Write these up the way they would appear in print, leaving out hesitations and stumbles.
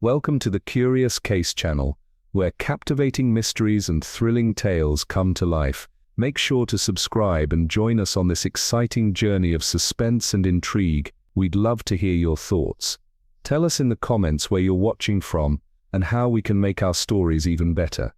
Welcome to the Curious Case channel, where captivating mysteries and thrilling tales come to life. Make sure to subscribe and join us on this exciting journey of suspense and intrigue. We'd love to hear your thoughts. Tell us in the comments where you're watching from and how we can make our stories even better.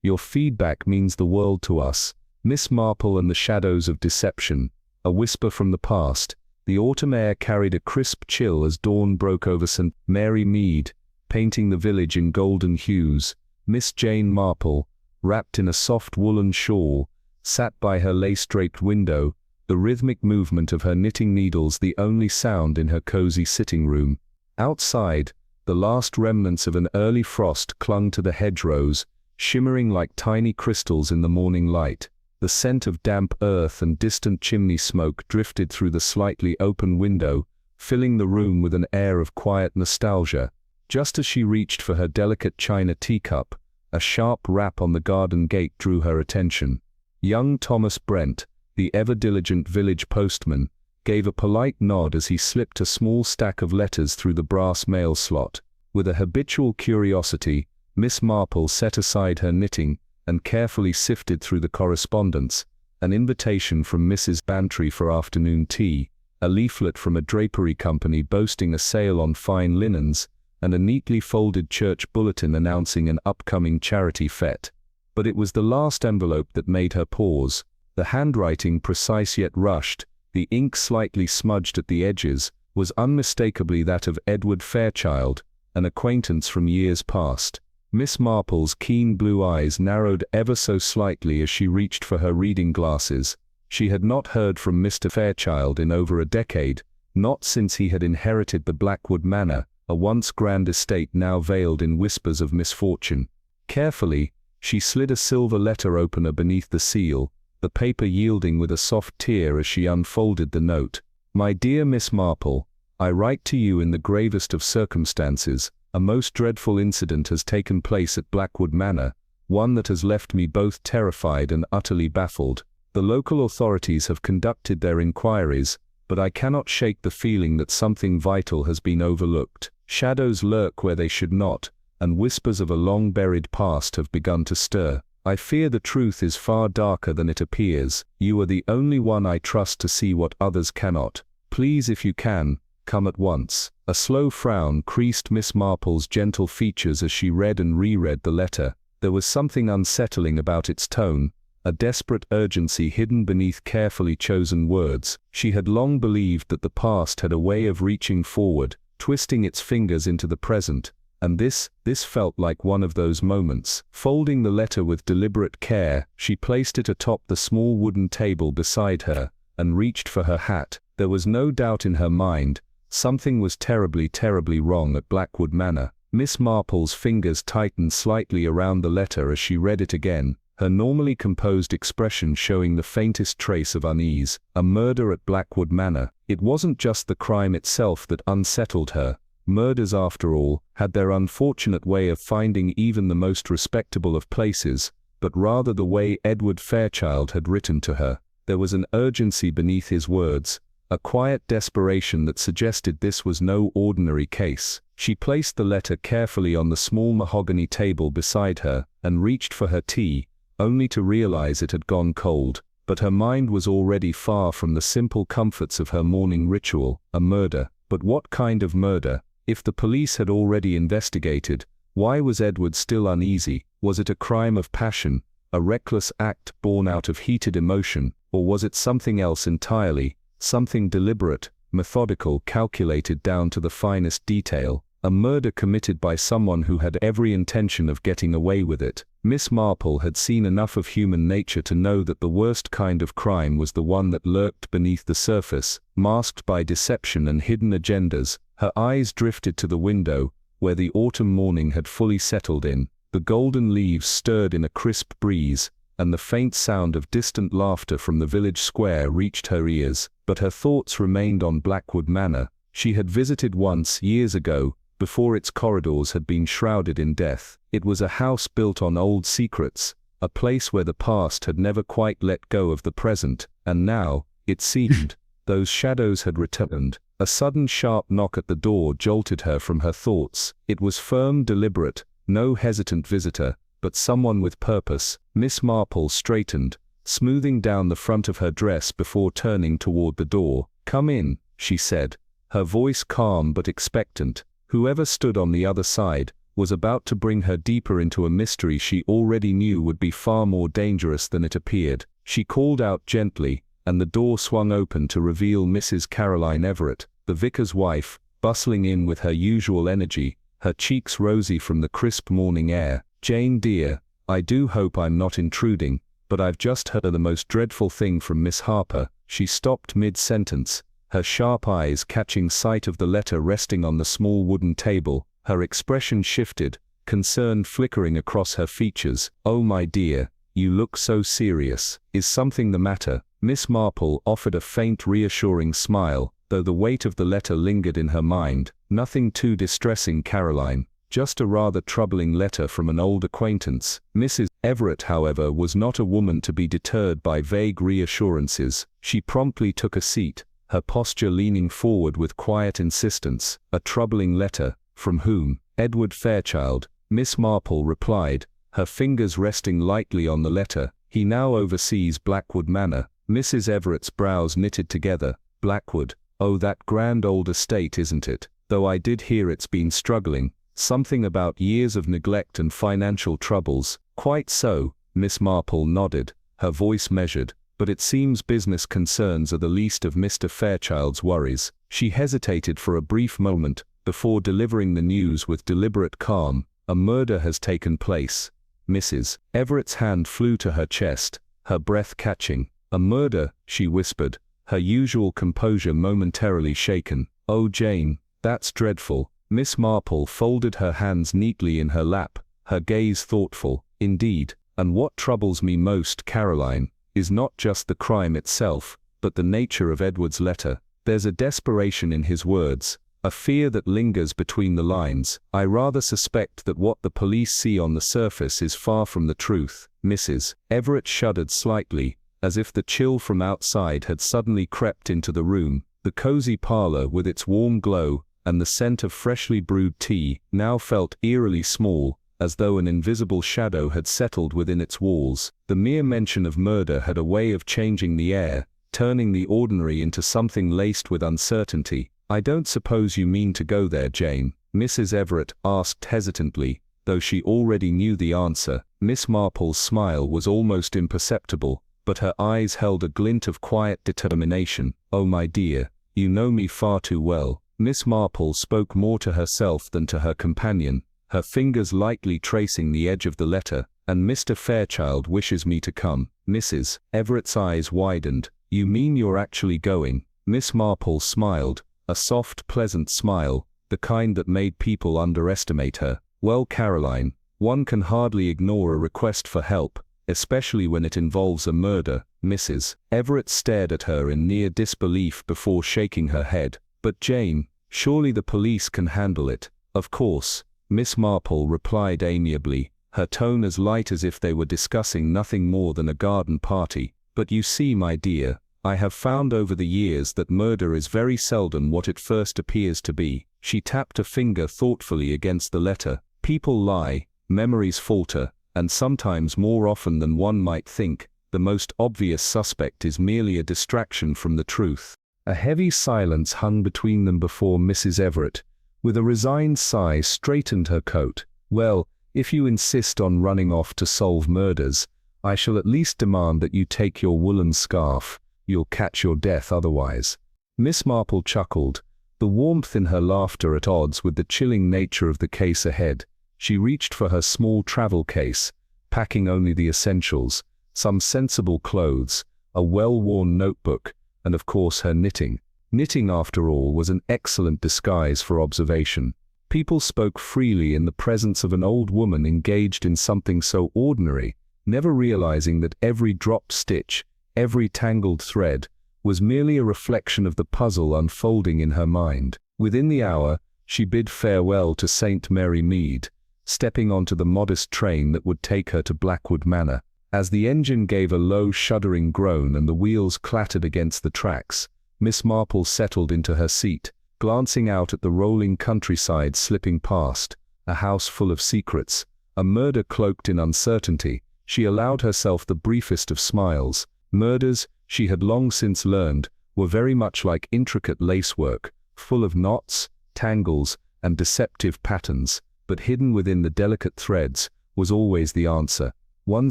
Your feedback means the world to us. Miss Marple and the Shadows of Deception, a whisper from the past. The autumn air carried a crisp chill as dawn broke over St. Mary Mead, painting the village in golden hues. Miss Jane Marple, wrapped in a soft woolen shawl, sat by her lace-draped window, the rhythmic movement of her knitting needles the only sound in her cozy sitting room. Outside, the last remnants of an early frost clung to the hedgerows, shimmering like tiny crystals in the morning light. The scent of damp earth and distant chimney smoke drifted through the slightly open window, filling the room with an air of quiet nostalgia. Just as she reached for her delicate china teacup, a sharp rap on the garden gate drew her attention. Young Thomas Brent, the ever-diligent village postman, gave a polite nod as he slipped a small stack of letters through the brass mail slot. With a habitual curiosity, Miss Marple set aside her knitting and carefully sifted through the correspondence. An invitation from Mrs. Bantry for afternoon tea, a leaflet from a drapery company boasting a sale on fine linens, and a neatly folded church bulletin announcing an upcoming charity fete. But it was the last envelope that made her pause. The handwriting, precise yet rushed, the ink slightly smudged at the edges, was unmistakably that of Edward Fairchild, an acquaintance from years past. Miss Marple's keen blue eyes narrowed ever so slightly as she reached for her reading glasses. She had not heard from Mr. Fairchild in over a decade, not since he had inherited the Blackwood Manor, a once grand estate now veiled in whispers of misfortune. Carefully, she slid a silver letter opener beneath the seal, the paper yielding with a soft tear as she unfolded the note. My dear Miss Marple, I write to you in the gravest of circumstances. A most dreadful incident has taken place at Blackwood Manor, one that has left me both terrified and utterly baffled. The local authorities have conducted their inquiries, but I cannot shake the feeling that something vital has been overlooked. Shadows lurk where they should not, and whispers of a long-buried past have begun to stir. I fear the truth is far darker than it appears. You are the only one I trust to see what others cannot. Please, if you can, come at once. A slow frown creased Miss Marple's gentle features as she read and reread the letter. There was something unsettling about its tone, a desperate urgency hidden beneath carefully chosen words. She had long believed that the past had a way of reaching forward, twisting its fingers into the present, and this felt like one of those moments. Folding the letter with deliberate care, she placed it atop the small wooden table beside her, and reached for her hat. There was no doubt in her mind, something was terribly, terribly wrong at Blackwood Manor. Miss Marple's fingers tightened slightly around the letter as she read it again, her normally composed expression showing the faintest trace of unease. A murder at Blackwood Manor. It wasn't just the crime itself that unsettled her. Murders, after all, had their unfortunate way of finding even the most respectable of places, but rather the way Edward Fairchild had written to her. There was an urgency beneath his words, a quiet desperation that suggested this was no ordinary case. She placed the letter carefully on the small mahogany table beside her and reached for her tea, only to realize it had gone cold. But her mind was already far from the simple comforts of her morning ritual. A murder. But what kind of murder? If the police had already investigated, why was Edward still uneasy? Was it a crime of passion, a reckless act born out of heated emotion, or was it something else entirely, something deliberate, methodical, calculated down to the finest detail? A murder committed by someone who had every intention of getting away with it. Miss Marple had seen enough of human nature to know that the worst kind of crime was the one that lurked beneath the surface, masked by deception and hidden agendas. Her eyes drifted to the window, where the autumn morning had fully settled in. The golden leaves stirred in a crisp breeze, and the faint sound of distant laughter from the village square reached her ears. But her thoughts remained on Blackwood Manor. She had visited once, years ago, before its corridors had been shrouded in death. It was a house built on old secrets, a place where the past had never quite let go of the present, and now, it seemed, those shadows had returned. A sudden sharp knock at the door jolted her from her thoughts. It was firm, deliberate, no hesitant visitor, but someone with purpose. Miss Marple straightened, smoothing down the front of her dress before turning toward the door. "Come in," she said, her voice calm but expectant. Whoever stood on the other side was about to bring her deeper into a mystery she already knew would be far more dangerous than it appeared. She called out gently, and the door swung open to reveal Mrs. Caroline Everett, the vicar's wife, bustling in with her usual energy, her cheeks rosy from the crisp morning air. "Jane dear, I do hope I'm not intruding, but I've just heard the most dreadful thing from Miss Harper." She stopped mid-sentence, her sharp eyes catching sight of the letter resting on the small wooden table. Her expression shifted, concern flickering across her features. "Oh my dear, you look so serious. Is something the matter?" Miss Marple offered a faint reassuring smile, though the weight of the letter lingered in her mind. "Nothing too distressing, Caroline. Just a rather troubling letter from an old acquaintance." Mrs. Everett, however, was not a woman to be deterred by vague reassurances. She promptly took a seat, her posture leaning forward with quiet insistence. "A troubling letter? From whom?" "Edward Fairchild," Miss Marple replied, her fingers resting lightly on the letter. "He now oversees Blackwood Manor." Mrs. Everett's brows knitted together. "Blackwood? Oh, that grand old estate, isn't it? Though I did hear it's been struggling. Something about years of neglect and financial troubles." "Quite so," Miss Marple nodded, her voice measured, "but it seems business concerns are the least of Mr. Fairchild's worries." She hesitated for a brief moment, before delivering the news with deliberate calm. "A murder has taken place." Mrs. Everett's hand flew to her chest, her breath catching. "A murder," she whispered, her usual composure momentarily shaken. "Oh Jane, that's dreadful." Miss Marple folded her hands neatly in her lap, her gaze thoughtful. "Indeed, and what troubles me most, Caroline, is not just the crime itself, but the nature of Edward's letter. There's a desperation in his words, a fear that lingers between the lines. I rather suspect that what the police see on the surface is far from the truth." Mrs. Everett shuddered slightly, as if the chill from outside had suddenly crept into the room. The cozy parlor, with its warm glow and the scent of freshly brewed tea, now felt eerily small, as though an invisible shadow had settled within its walls. The mere mention of murder had a way of changing the air, turning the ordinary into something laced with uncertainty. "I don't suppose you mean to go there, Jane?" Mrs. Everett asked hesitantly, though she already knew the answer. Miss Marple's smile was almost imperceptible, but her eyes held a glint of quiet determination. "Oh my dear, you know me far too well." Miss Marple spoke more to herself than to her companion, her fingers lightly tracing the edge of the letter. "And Mr. Fairchild wishes me to come." Mrs. Everett's eyes widened. "You mean you're actually going?" Miss Marple smiled, a soft, pleasant smile, the kind that made people underestimate her. "Well, Caroline, one can hardly ignore a request for help, especially when it involves a murder." Mrs. Everett stared at her in near disbelief before shaking her head. "But Jane, surely the police can handle it." "Of course," Miss Marple replied amiably, her tone as light as if they were discussing nothing more than a garden party. "But you see, my dear, I have found over the years that murder is very seldom what it first appears to be." She tapped a finger thoughtfully against the letter. "People lie, memories falter, and sometimes more often than one might think, the most obvious suspect is merely a distraction from the truth." A heavy silence hung between them before Mrs. Everett, with a resigned sigh, straightened her coat. "Well, if you insist on running off to solve murders, I shall at least demand that you take your woolen scarf. You'll catch your death otherwise." Miss Marple chuckled, the warmth in her laughter at odds with the chilling nature of the case ahead. She reached for her small travel case, packing only the essentials, some sensible clothes, a well-worn notebook, and of course her knitting. Knitting, after all, was an excellent disguise for observation. People spoke freely in the presence of an old woman engaged in something so ordinary, never realizing that every dropped stitch, every tangled thread, was merely a reflection of the puzzle unfolding in her mind. Within the hour, she bid farewell to St. Mary Mead, stepping onto the modest train that would take her to Blackwood Manor. As the engine gave a low, shuddering groan and the wheels clattered against the tracks, Miss Marple settled into her seat, glancing out at the rolling countryside slipping past, a house full of secrets, a murder cloaked in uncertainty. She allowed herself the briefest of smiles. Murders, she had long since learned, were very much like intricate lacework, full of knots, tangles, and deceptive patterns, but hidden within the delicate threads was always the answer. One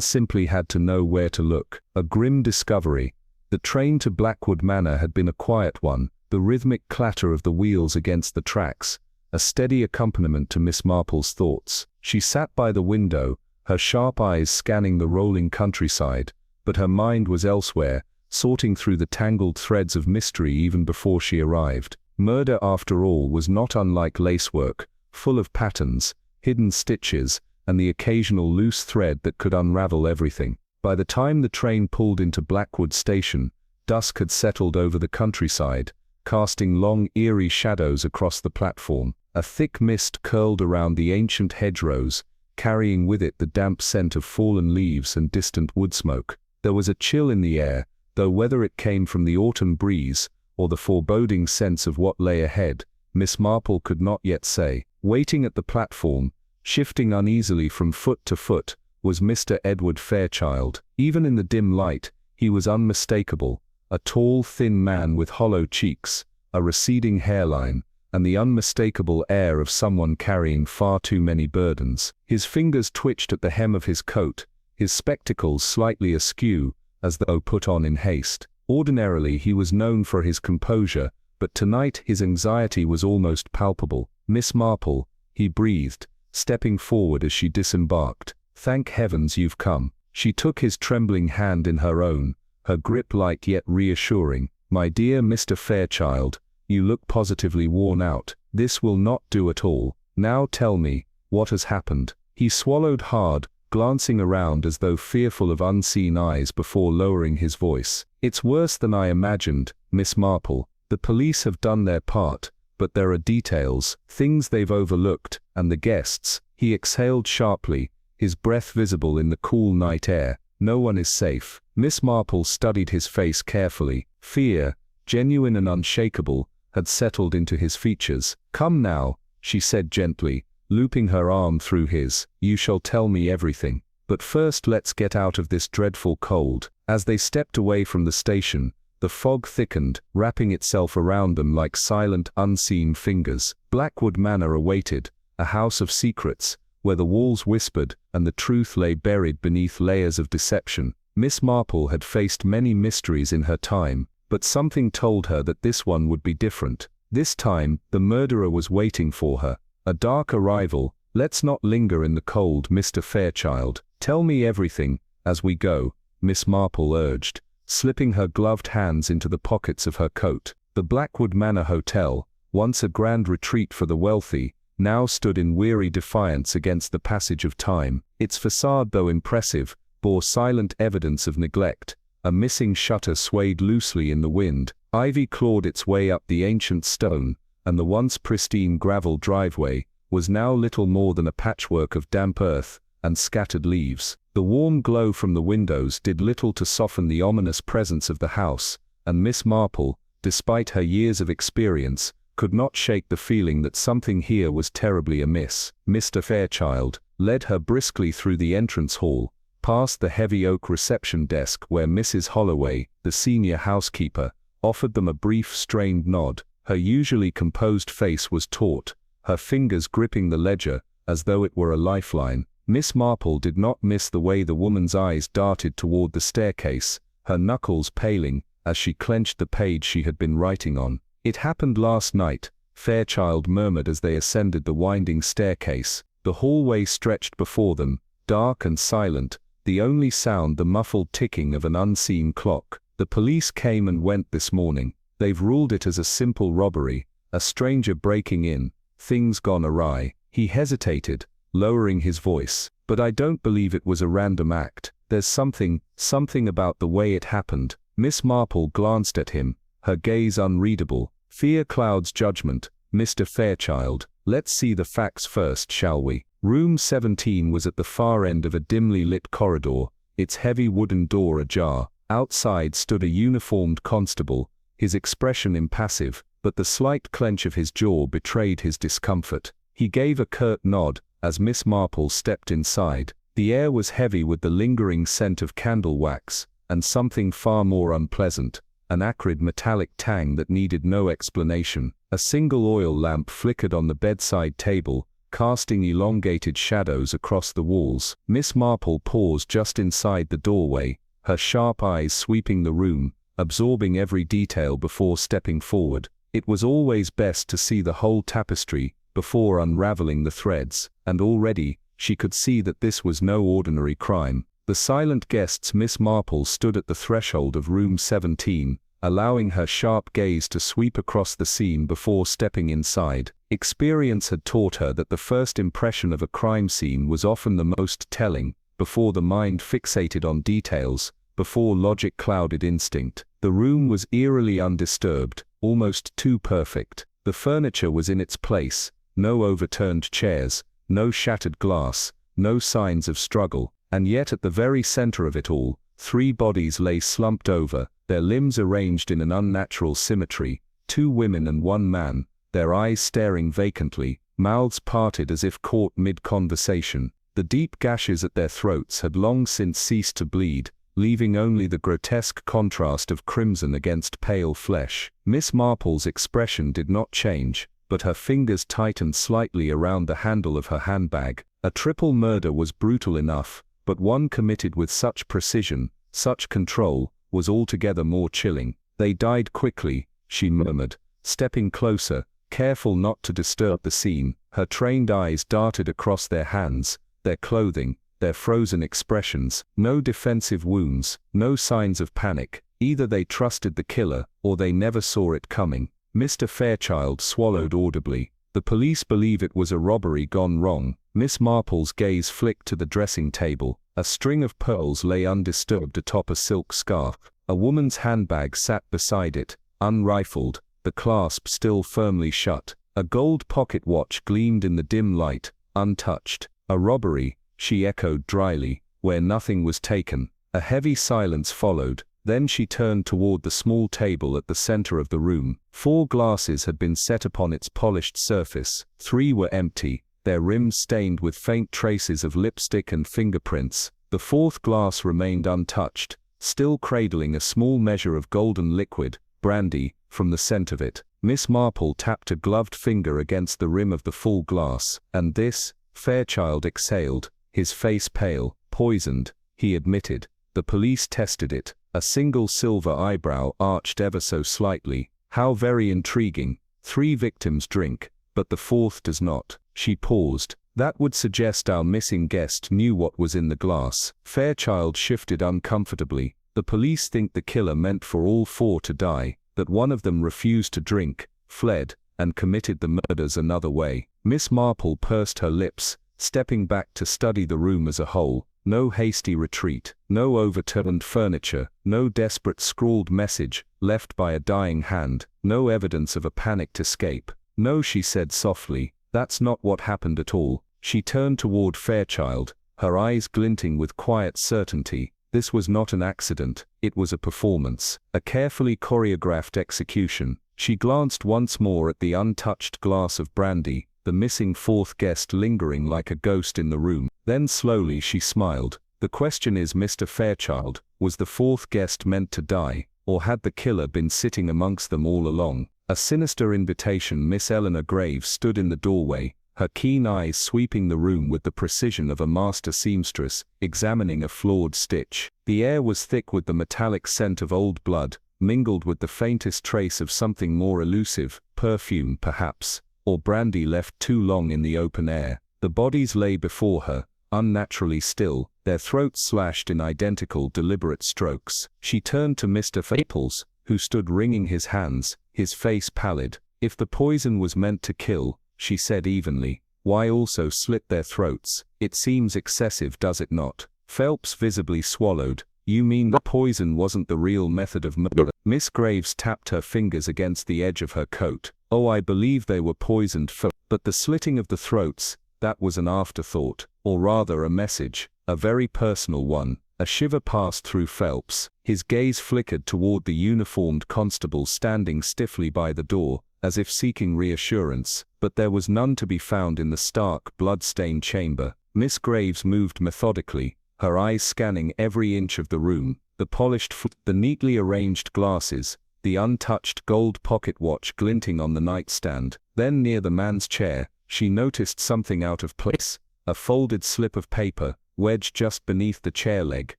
simply had to know where to look. A grim discovery. The train to Blackwood Manor had been a quiet one, the rhythmic clatter of the wheels against the tracks, a steady accompaniment to Miss Marple's thoughts. She sat by the window, her sharp eyes scanning the rolling countryside, but her mind was elsewhere, sorting through the tangled threads of mystery even before she arrived. Murder, after all, was not unlike lacework, full of patterns, hidden stitches, and the occasional loose thread that could unravel everything. By the time the train pulled into Blackwood Station, dusk had settled over the countryside, casting long, eerie shadows across the platform. A thick mist curled around the ancient hedgerows, carrying with it the damp scent of fallen leaves and distant wood smoke. There was a chill in the air, though whether it came from the autumn breeze or the foreboding sense of what lay ahead, Miss Marple could not yet say. Waiting at the platform, shifting uneasily from foot to foot, was Mr. Edward Fairchild. Even in the dim light, he was unmistakable, a tall, thin man with hollow cheeks, a receding hairline, and the unmistakable air of someone carrying far too many burdens. His fingers twitched at the hem of his coat, his spectacles slightly askew, as though put on in haste. Ordinarily he was known for his composure, but tonight his anxiety was almost palpable. "Miss Marple," he breathed, stepping forward as she disembarked. "Thank heavens you've come." She took his trembling hand in her own, her grip light yet reassuring. "My dear Mr. Fairchild, you look positively worn out. This will not do at all. Now tell me, what has happened?" He swallowed hard, glancing around as though fearful of unseen eyes before lowering his voice. "It's worse than I imagined, Miss Marple. The police have done their part, but there are details, things they've overlooked, and the guests." He exhaled sharply, his breath visible in the cool night air. "No one is safe." Miss Marple studied his face carefully. Fear, genuine and unshakable, had settled into his features. "Come now," she said gently, looping her arm through his. "You shall tell me everything. But first let's get out of this dreadful cold." As they stepped away from the station, the fog thickened, wrapping itself around them like silent, unseen fingers. Blackwood Manor awaited, a house of secrets, where the walls whispered and the truth lay buried beneath layers of deception. Miss Marple had faced many mysteries in her time, but something told her that this one would be different. This time, the murderer was waiting for her. A dark arrival. "Let's not linger in the cold, Mr. Fairchild. Tell me everything, as we go," Miss Marple urged, slipping her gloved hands into the pockets of her coat. The Blackwood Manor Hotel, once a grand retreat for the wealthy, now stood in weary defiance against the passage of time. Its facade, though impressive, bore silent evidence of neglect. A missing shutter swayed loosely in the wind, ivy clawed its way up the ancient stone, and the once pristine gravel driveway was now little more than a patchwork of damp earth and scattered leaves. The warm glow from the windows did little to soften the ominous presence of the house, and Miss Marple, despite her years of experience, could not shake the feeling that something here was terribly amiss. Mr. Fairchild led her briskly through the entrance hall, past the heavy oak reception desk where Mrs. Holloway, the senior housekeeper, offered them a brief, strained nod. Her usually composed face was taut, her fingers gripping the ledger as though it were a lifeline. Miss Marple did not miss the way the woman's eyes darted toward the staircase, her knuckles paling as she clenched the page she had been writing on. "It happened last night," Fairchild murmured as they ascended the winding staircase. The hallway stretched before them, dark and silent, the only sound the muffled ticking of an unseen clock. "The police came and went this morning. They've ruled it as a simple robbery, a stranger breaking in, things gone awry." He hesitated, lowering his voice. "But I don't believe it was a random act. There's something about the way it happened." Miss Marple glanced at him, her gaze unreadable. "Fear clouds judgment, Mr. Fairchild. Let's see the facts first, shall we?" Room 17 was at the far end of a dimly lit corridor, its heavy wooden door ajar. Outside stood a uniformed constable, his expression impassive, but the slight clench of his jaw betrayed his discomfort. He gave a curt nod as Miss Marple stepped inside. The air was heavy with the lingering scent of candle wax, and something far more unpleasant, an acrid metallic tang that needed no explanation. A single oil lamp flickered on the bedside table, casting elongated shadows across the walls. Miss Marple paused just inside the doorway, her sharp eyes sweeping the room, absorbing every detail before stepping forward. It was always best to see the whole tapestry before unraveling the threads, and already she could see that this was no ordinary crime. The silent guests. Miss Marple stood at the threshold of room 17, allowing her sharp gaze to sweep across the scene before stepping inside. Experience had taught her that the first impression of a crime scene was often the most telling, before the mind fixated on details, before logic clouded instinct. The room was eerily undisturbed, almost too perfect. The furniture was in its place, no overturned chairs, no shattered glass, no signs of struggle, and yet at the very center of it all, 3 bodies lay slumped over, their limbs arranged in an unnatural symmetry, 2 women and 1 man, their eyes staring vacantly, mouths parted as if caught mid-conversation. The deep gashes at their throats had long since ceased to bleed, leaving only the grotesque contrast of crimson against pale flesh. Miss Marple's expression did not change, but her fingers tightened slightly around the handle of her handbag. A triple murder was brutal enough, but one committed with such precision, such control, was altogether more chilling. They died quickly, she murmured, stepping closer, careful not to disturb the scene. Her trained eyes darted across their hands, their clothing, their frozen expressions. No defensive wounds, no signs of panic. Either they trusted the killer, or they never saw it coming. Mr. Fairchild swallowed audibly. The police believe it was a robbery gone wrong. Miss Marple's gaze flicked to the dressing table. A string of pearls lay undisturbed atop a silk scarf. A woman's handbag sat beside it, unrifled, the clasp still firmly shut. A gold pocket watch gleamed in the dim light, untouched. A robbery, she echoed dryly, where nothing was taken. A heavy silence followed. Then she turned toward the small table at the center of the room. 4 glasses had been set upon its polished surface. 3 were empty, their rims stained with faint traces of lipstick and fingerprints. The 4th glass remained untouched, still cradling a small measure of golden liquid, brandy, from the scent of it. Miss Marple tapped a gloved finger against the rim of the full glass. And this, Fairchild exhaled, his face pale. Poisoned, he admitted. The police tested it. A single silver eyebrow arched ever so slightly. How very intriguing. 3 victims drink, but the 4th does not. She paused. That would suggest our missing guest knew what was in the glass. Fairchild shifted uncomfortably. The police think the killer meant for all 4 to die, that one of them refused to drink, fled, and committed the murders another way. Miss Marple pursed her lips, stepping back to study the room as a whole. No hasty retreat, no overturned furniture, no desperate scrawled message left by a dying hand, no evidence of a panicked escape. No, she said softly, that's not what happened at all. She turned toward Fairchild, her eyes glinting with quiet certainty. This was not an accident, it was a performance, a carefully choreographed execution. She glanced once more at the untouched glass of brandy, the missing 4th guest lingering like a ghost in the room. Then slowly she smiled. The question is, Mr. Fairchild, was the 4th guest meant to die, or had the killer been sitting amongst them all along? A sinister invitation. Miss Eleanor Graves stood in the doorway, her keen eyes sweeping the room with the precision of a master seamstress, examining a flawed stitch. The air was thick with the metallic scent of old blood, mingled with the faintest trace of something more elusive, perfume perhaps, or brandy left too long in the open air. The bodies lay before her, unnaturally still, their throats slashed in identical deliberate strokes. She turned to Mr. Faples, who stood wringing his hands, his face pallid. If the poison was meant to kill, she said evenly, why also slit their throats? It seems excessive, does it not? Phelps visibly swallowed. You mean the poison wasn't the real method of murder? Miss Graves tapped her fingers against the edge of her coat. Oh, I believe they were poisoned but the slitting of the throats, that was an afterthought, or rather a message, a very personal one, A shiver passed through Phelps. His gaze flickered toward the uniformed constable standing stiffly by the door, as if seeking reassurance, but there was none to be found in the stark, blood-stained chamber. Miss Graves moved methodically, her eyes scanning every inch of the room, the polished the neatly arranged glasses, the untouched gold pocket watch glinting on the nightstand. Then near the man's chair, she noticed something out of place, a folded slip of paper, wedged just beneath the chair leg.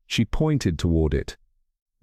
She pointed toward it.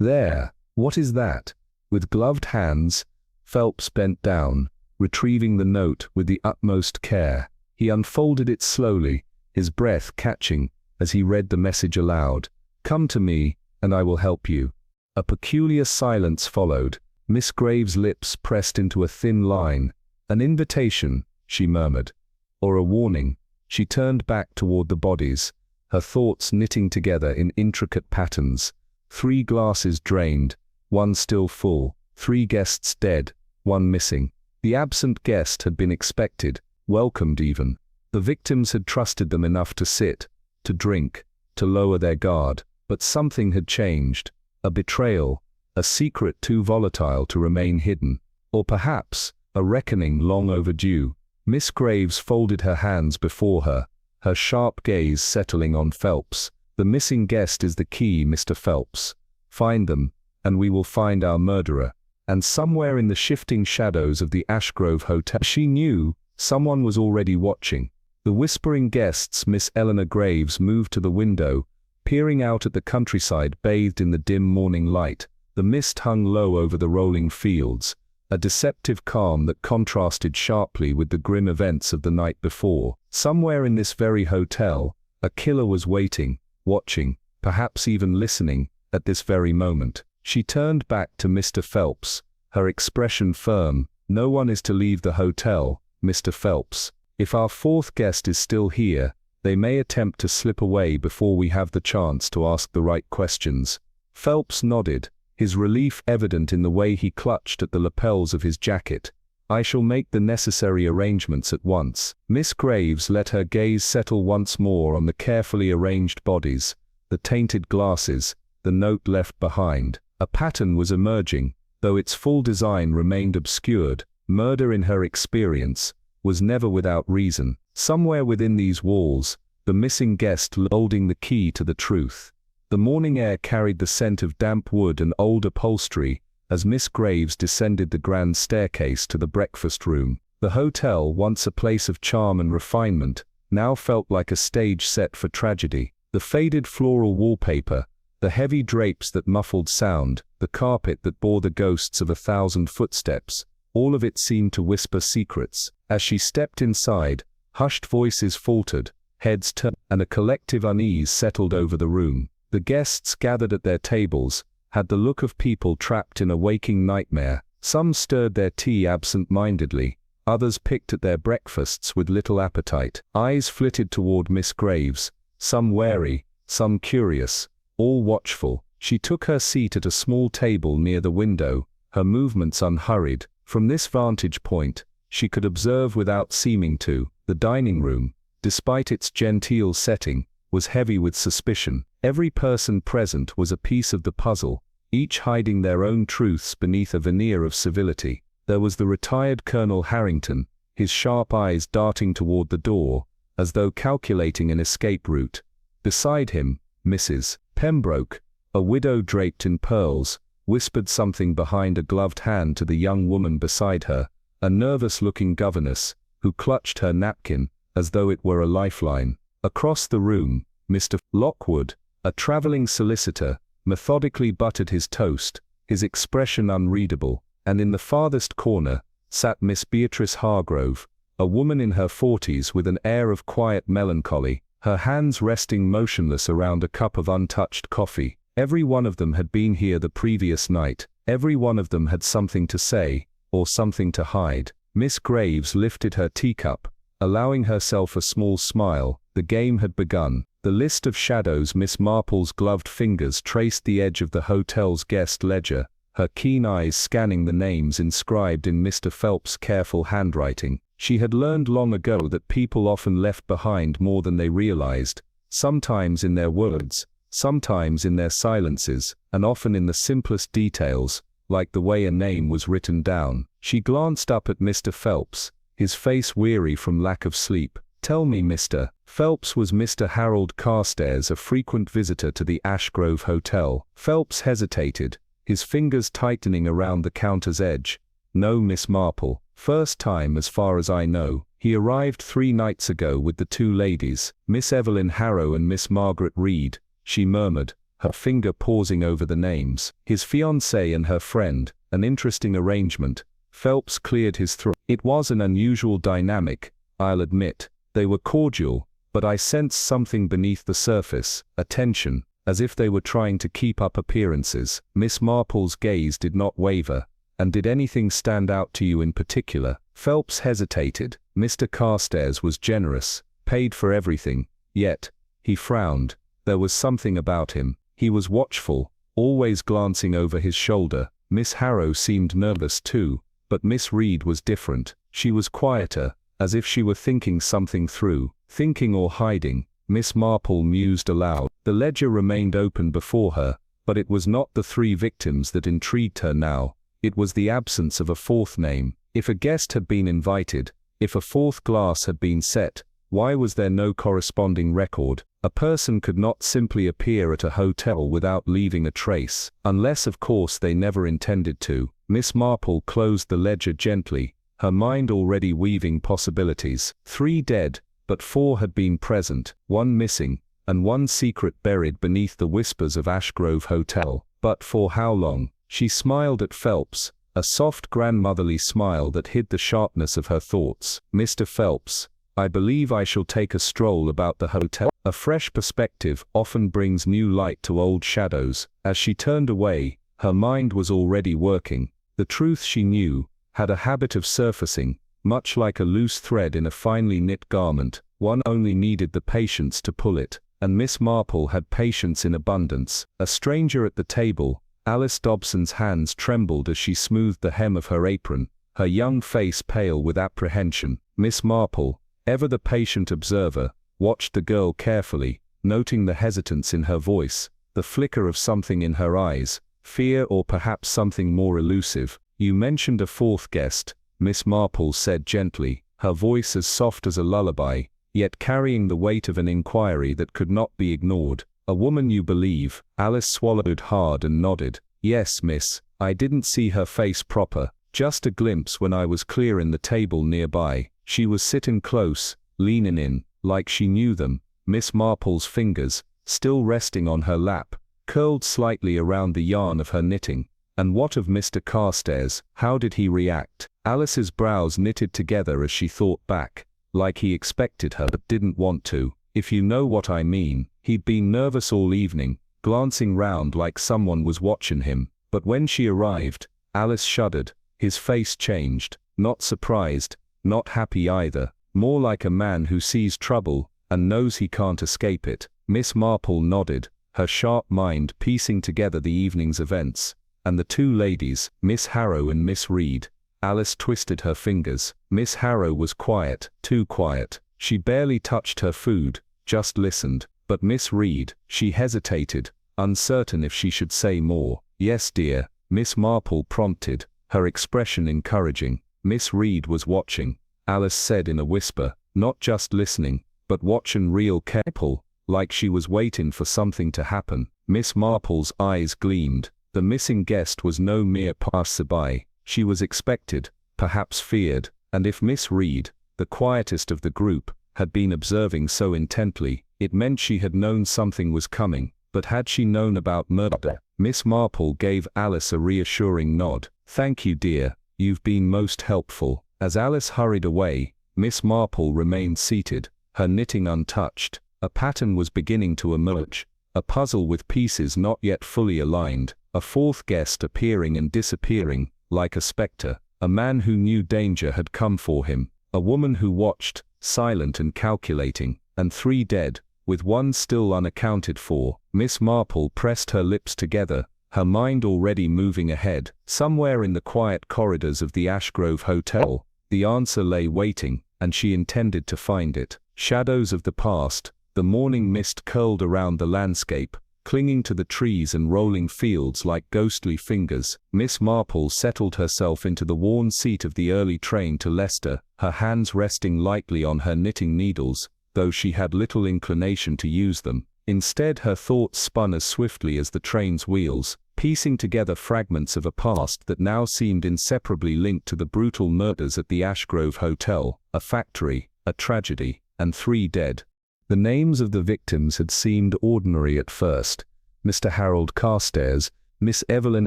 "There, what is that?" With gloved hands, Phelps bent down, retrieving the note with the utmost care. He unfolded it slowly, his breath catching as he read the message aloud. "Come to me, and I will help you." A peculiar silence followed. Miss Graves' lips pressed into a thin line. "An invitation," she murmured. "Or a warning." She turned back toward the bodies, her thoughts knitting together in intricate patterns. 3 glasses drained, 1 still full, 3 guests dead, 1 missing. The absent guest had been expected, welcomed even. The victims had trusted them enough to sit, to drink, to lower their guard, but something had changed. A betrayal, a secret too volatile to remain hidden, or perhaps a reckoning long overdue. Miss Graves folded her hands before her, her sharp gaze settling on Phelps. "The missing guest is the key, Mr. Phelps. Find them, and we will find our murderer." And somewhere in the shifting shadows of the Ashgrove Hotel, she knew someone was already watching. The whispering guests. Miss Eleanor Graves moved to the window, peering out at the countryside bathed in the dim morning light. The mist hung low over the rolling fields, a deceptive calm that contrasted sharply with the grim events of the night before. Somewhere in this very hotel, a killer was waiting, watching, perhaps even listening, at this very moment. She turned back to Mr. Phelps, her expression firm. "No one is to leave the hotel, Mr. Phelps. If our 4th guest is still here, they may attempt to slip away before we have the chance to ask the right questions." Phelps nodded, his relief evident in the way he clutched at the lapels of his jacket. "I shall make the necessary arrangements at once." Miss Graves let her gaze settle once more on the carefully arranged bodies, the tainted glasses, the note left behind. A pattern was emerging, though its full design remained obscured. Murder, in her experience, was never without reason. Somewhere within these walls, the missing guest holding the key to the truth. The morning air carried the scent of damp wood and old upholstery as Miss Graves descended the grand staircase to the breakfast room. The hotel, once a place of charm and refinement, now felt like a stage set for tragedy. The faded floral wallpaper, the heavy drapes that muffled sound, the carpet that bore the ghosts of 1,000 footsteps, all of it seemed to whisper secrets. As she stepped inside, hushed voices faltered, heads turned, and a collective unease settled over the room. The guests gathered at their tables had the look of people trapped in a waking nightmare. Some stirred their tea absent-mindedly, others picked at their breakfasts with little appetite. Eyes flitted toward Miss Graves, some wary, some curious, all watchful. She took her seat at a small table near the window, her movements unhurried. From this vantage point, she could observe without seeming to. The dining room, despite its genteel setting, was heavy with suspicion. Every person present was a piece of the puzzle, each hiding their own truths beneath a veneer of civility. There was the retired Colonel Harrington, his sharp eyes darting toward the door, as though calculating an escape route. Beside him, Mrs. Pembroke, a widow draped in pearls, whispered something behind a gloved hand to the young woman beside her, a nervous-looking governess, who clutched her napkin as though it were a lifeline. Across the room, Mr. Lockwood, a traveling solicitor, methodically buttered his toast, his expression unreadable, and in the farthest corner sat Miss Beatrice Hargrove, a woman in her 40s with an air of quiet melancholy, her hands resting motionless around a cup of untouched coffee. Every one of them had been here the previous night. Every one of them had something to say, or something to hide. Miss Graves lifted her teacup, allowing herself a small smile. The game had begun. The list of shadows. Miss Marple's gloved fingers traced the edge of the hotel's guest ledger, her keen eyes scanning the names inscribed in Mr. Phelps' careful handwriting. She had learned long ago that people often left behind more than they realized, sometimes in their words, sometimes in their silences, and often in the simplest details, like the way a name was written down. She glanced up at Mr. Phelps, his face weary from lack of sleep. "Tell me, Mr. Phelps, was Mr. Harold Carstairs a frequent visitor to the Ashgrove Hotel?" Phelps hesitated, his fingers tightening around the counter's edge. "No, Miss Marple. First time as far as I know. He arrived 3 nights ago with the 2 ladies, Miss Evelyn Harrow and Miss Margaret Reed," she murmured, her finger pausing over the names. "His fiancée and her friend, an interesting arrangement." Phelps cleared his throat. "It was an unusual dynamic, I'll admit. They were cordial, but I sensed something beneath the surface, a tension, as if they were trying to keep up appearances." Miss Marple's gaze did not waver. "And did anything stand out to you in particular?" Phelps hesitated. Mr. Carstairs was generous, paid for everything, yet, he frowned, there was something about him. He was watchful, always glancing over his shoulder. Miss Harrow seemed nervous too, but Miss Reed was different. She was quieter, as if she were thinking something through, thinking or hiding. Miss Marple mused aloud. The ledger remained open before her, but it was not the 3 victims that intrigued her now. It was the absence of a 4th name. If a guest had been invited, if a 4th glass had been set, why was there no corresponding record? A person could not simply appear at a hotel without leaving a trace, unless of course they never intended to. Miss Marple closed the ledger gently, her mind already weaving possibilities. 3 dead, but 4 had been present, 1 missing, and 1 secret buried beneath the whispers of Ashgrove Hotel. But for how long? She smiled at Phelps, a soft grandmotherly smile that hid the sharpness of her thoughts. "Mr. Phelps, I believe I shall take a stroll about the hotel. A fresh perspective often brings new light to old shadows." As she turned away, her mind was already working. The truth, she knew, had a habit of surfacing, much like a loose thread in a finely knit garment. One only needed the patience to pull it, and Miss Marple had patience in abundance. A stranger at the table, Alice Dobson's hands trembled as she smoothed the hem of her apron, her young face pale with apprehension. Miss Marple, ever the patient observer, watched the girl carefully, noting the hesitance in her voice, the flicker of something in her eyes, fear or perhaps something more elusive. "You mentioned a 4th guest," Miss Marple said gently, her voice as soft as a lullaby, yet carrying the weight of an inquiry that could not be ignored. "A woman, you believe?" Alice swallowed hard and nodded. "Yes, miss. I didn't see her face proper, just a glimpse when I was clearing the table nearby. She was sitting close, leaning in, like she knew them." Miss Marple's fingers, still resting on her lap, curled slightly around the yarn of her knitting. "And what of Mr. Carstairs? How did he react?" Alice's brows knitted together as she thought back, like he expected her but didn't want to. "If you know what I mean. He'd been nervous all evening, glancing round like someone was watching him. But when she arrived," Alice shuddered, "his face changed. Not surprised, not happy either. More like a man who sees trouble, and knows he can't escape it." Miss Marple nodded, her sharp mind piecing together the evening's events. "And the 2 ladies, Miss Harrow and Miss Reed?" Alice twisted her fingers. Miss Harrow was quiet, too quiet. She barely touched her food, just listened. But Miss Reed, she hesitated, uncertain if she should say more. "Yes, dear," Miss Marple prompted, her expression encouraging. "Miss Reed was watching," Alice said in a whisper, "not just listening, but watching real careful, like she was waiting for something to happen." Miss Marple's eyes gleamed. The missing guest was no mere passerby. She was expected, perhaps feared, and if Miss Reed, the quietest of the group, had been observing so intently, it meant she had known something was coming. But had she known about murder? Miss Marple gave Alice a reassuring nod. "Thank you, dear, you've been most helpful." As Alice hurried away, Miss Marple remained seated, her knitting untouched. A pattern was beginning to emerge, a puzzle with pieces not yet fully aligned, a 4th guest appearing and disappearing, like a spectre. A man who knew danger had come for him, a woman who watched, silent and calculating, and 3 dead, with 1 still unaccounted for. Miss Marple pressed her lips together, her mind already moving ahead. Somewhere in the quiet corridors of the Ashgrove Hotel, the answer lay waiting, and she intended to find it. Shadows of the past, the morning mist curled around the landscape, clinging to the trees and rolling fields like ghostly fingers. Miss Marple settled herself into the worn seat of the early train to Leicester, her hands resting lightly on her knitting needles, though she had little inclination to use them. Instead, her thoughts spun as swiftly as the train's wheels, piecing together fragments of a past that now seemed inseparably linked to the brutal murders at the Ashgrove Hotel, a factory, a tragedy, and 3 dead. The names of the victims had seemed ordinary at first: Mr. Harold Carstairs, Miss Evelyn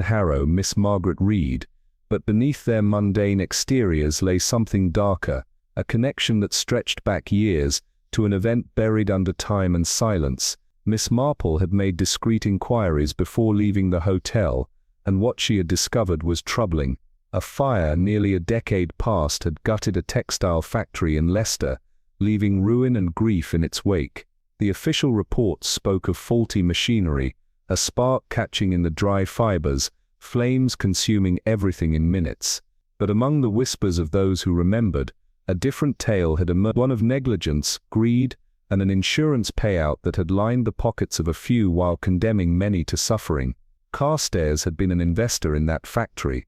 Harrow, Miss Margaret Reed, but beneath their mundane exteriors lay something darker, a connection that stretched back years to an event buried under time and silence. Miss Marple had made discreet inquiries before leaving the hotel, and what she had discovered was troubling. A fire nearly a decade past had gutted a textile factory in Leicester, leaving ruin and grief in its wake. The official reports spoke of faulty machinery, a spark catching in the dry fibers, flames consuming everything in minutes. But among the whispers of those who remembered, a different tale had emerged, one of negligence, greed, and an insurance payout that had lined the pockets of a few while condemning many to suffering. Carstairs had been an investor in that factory.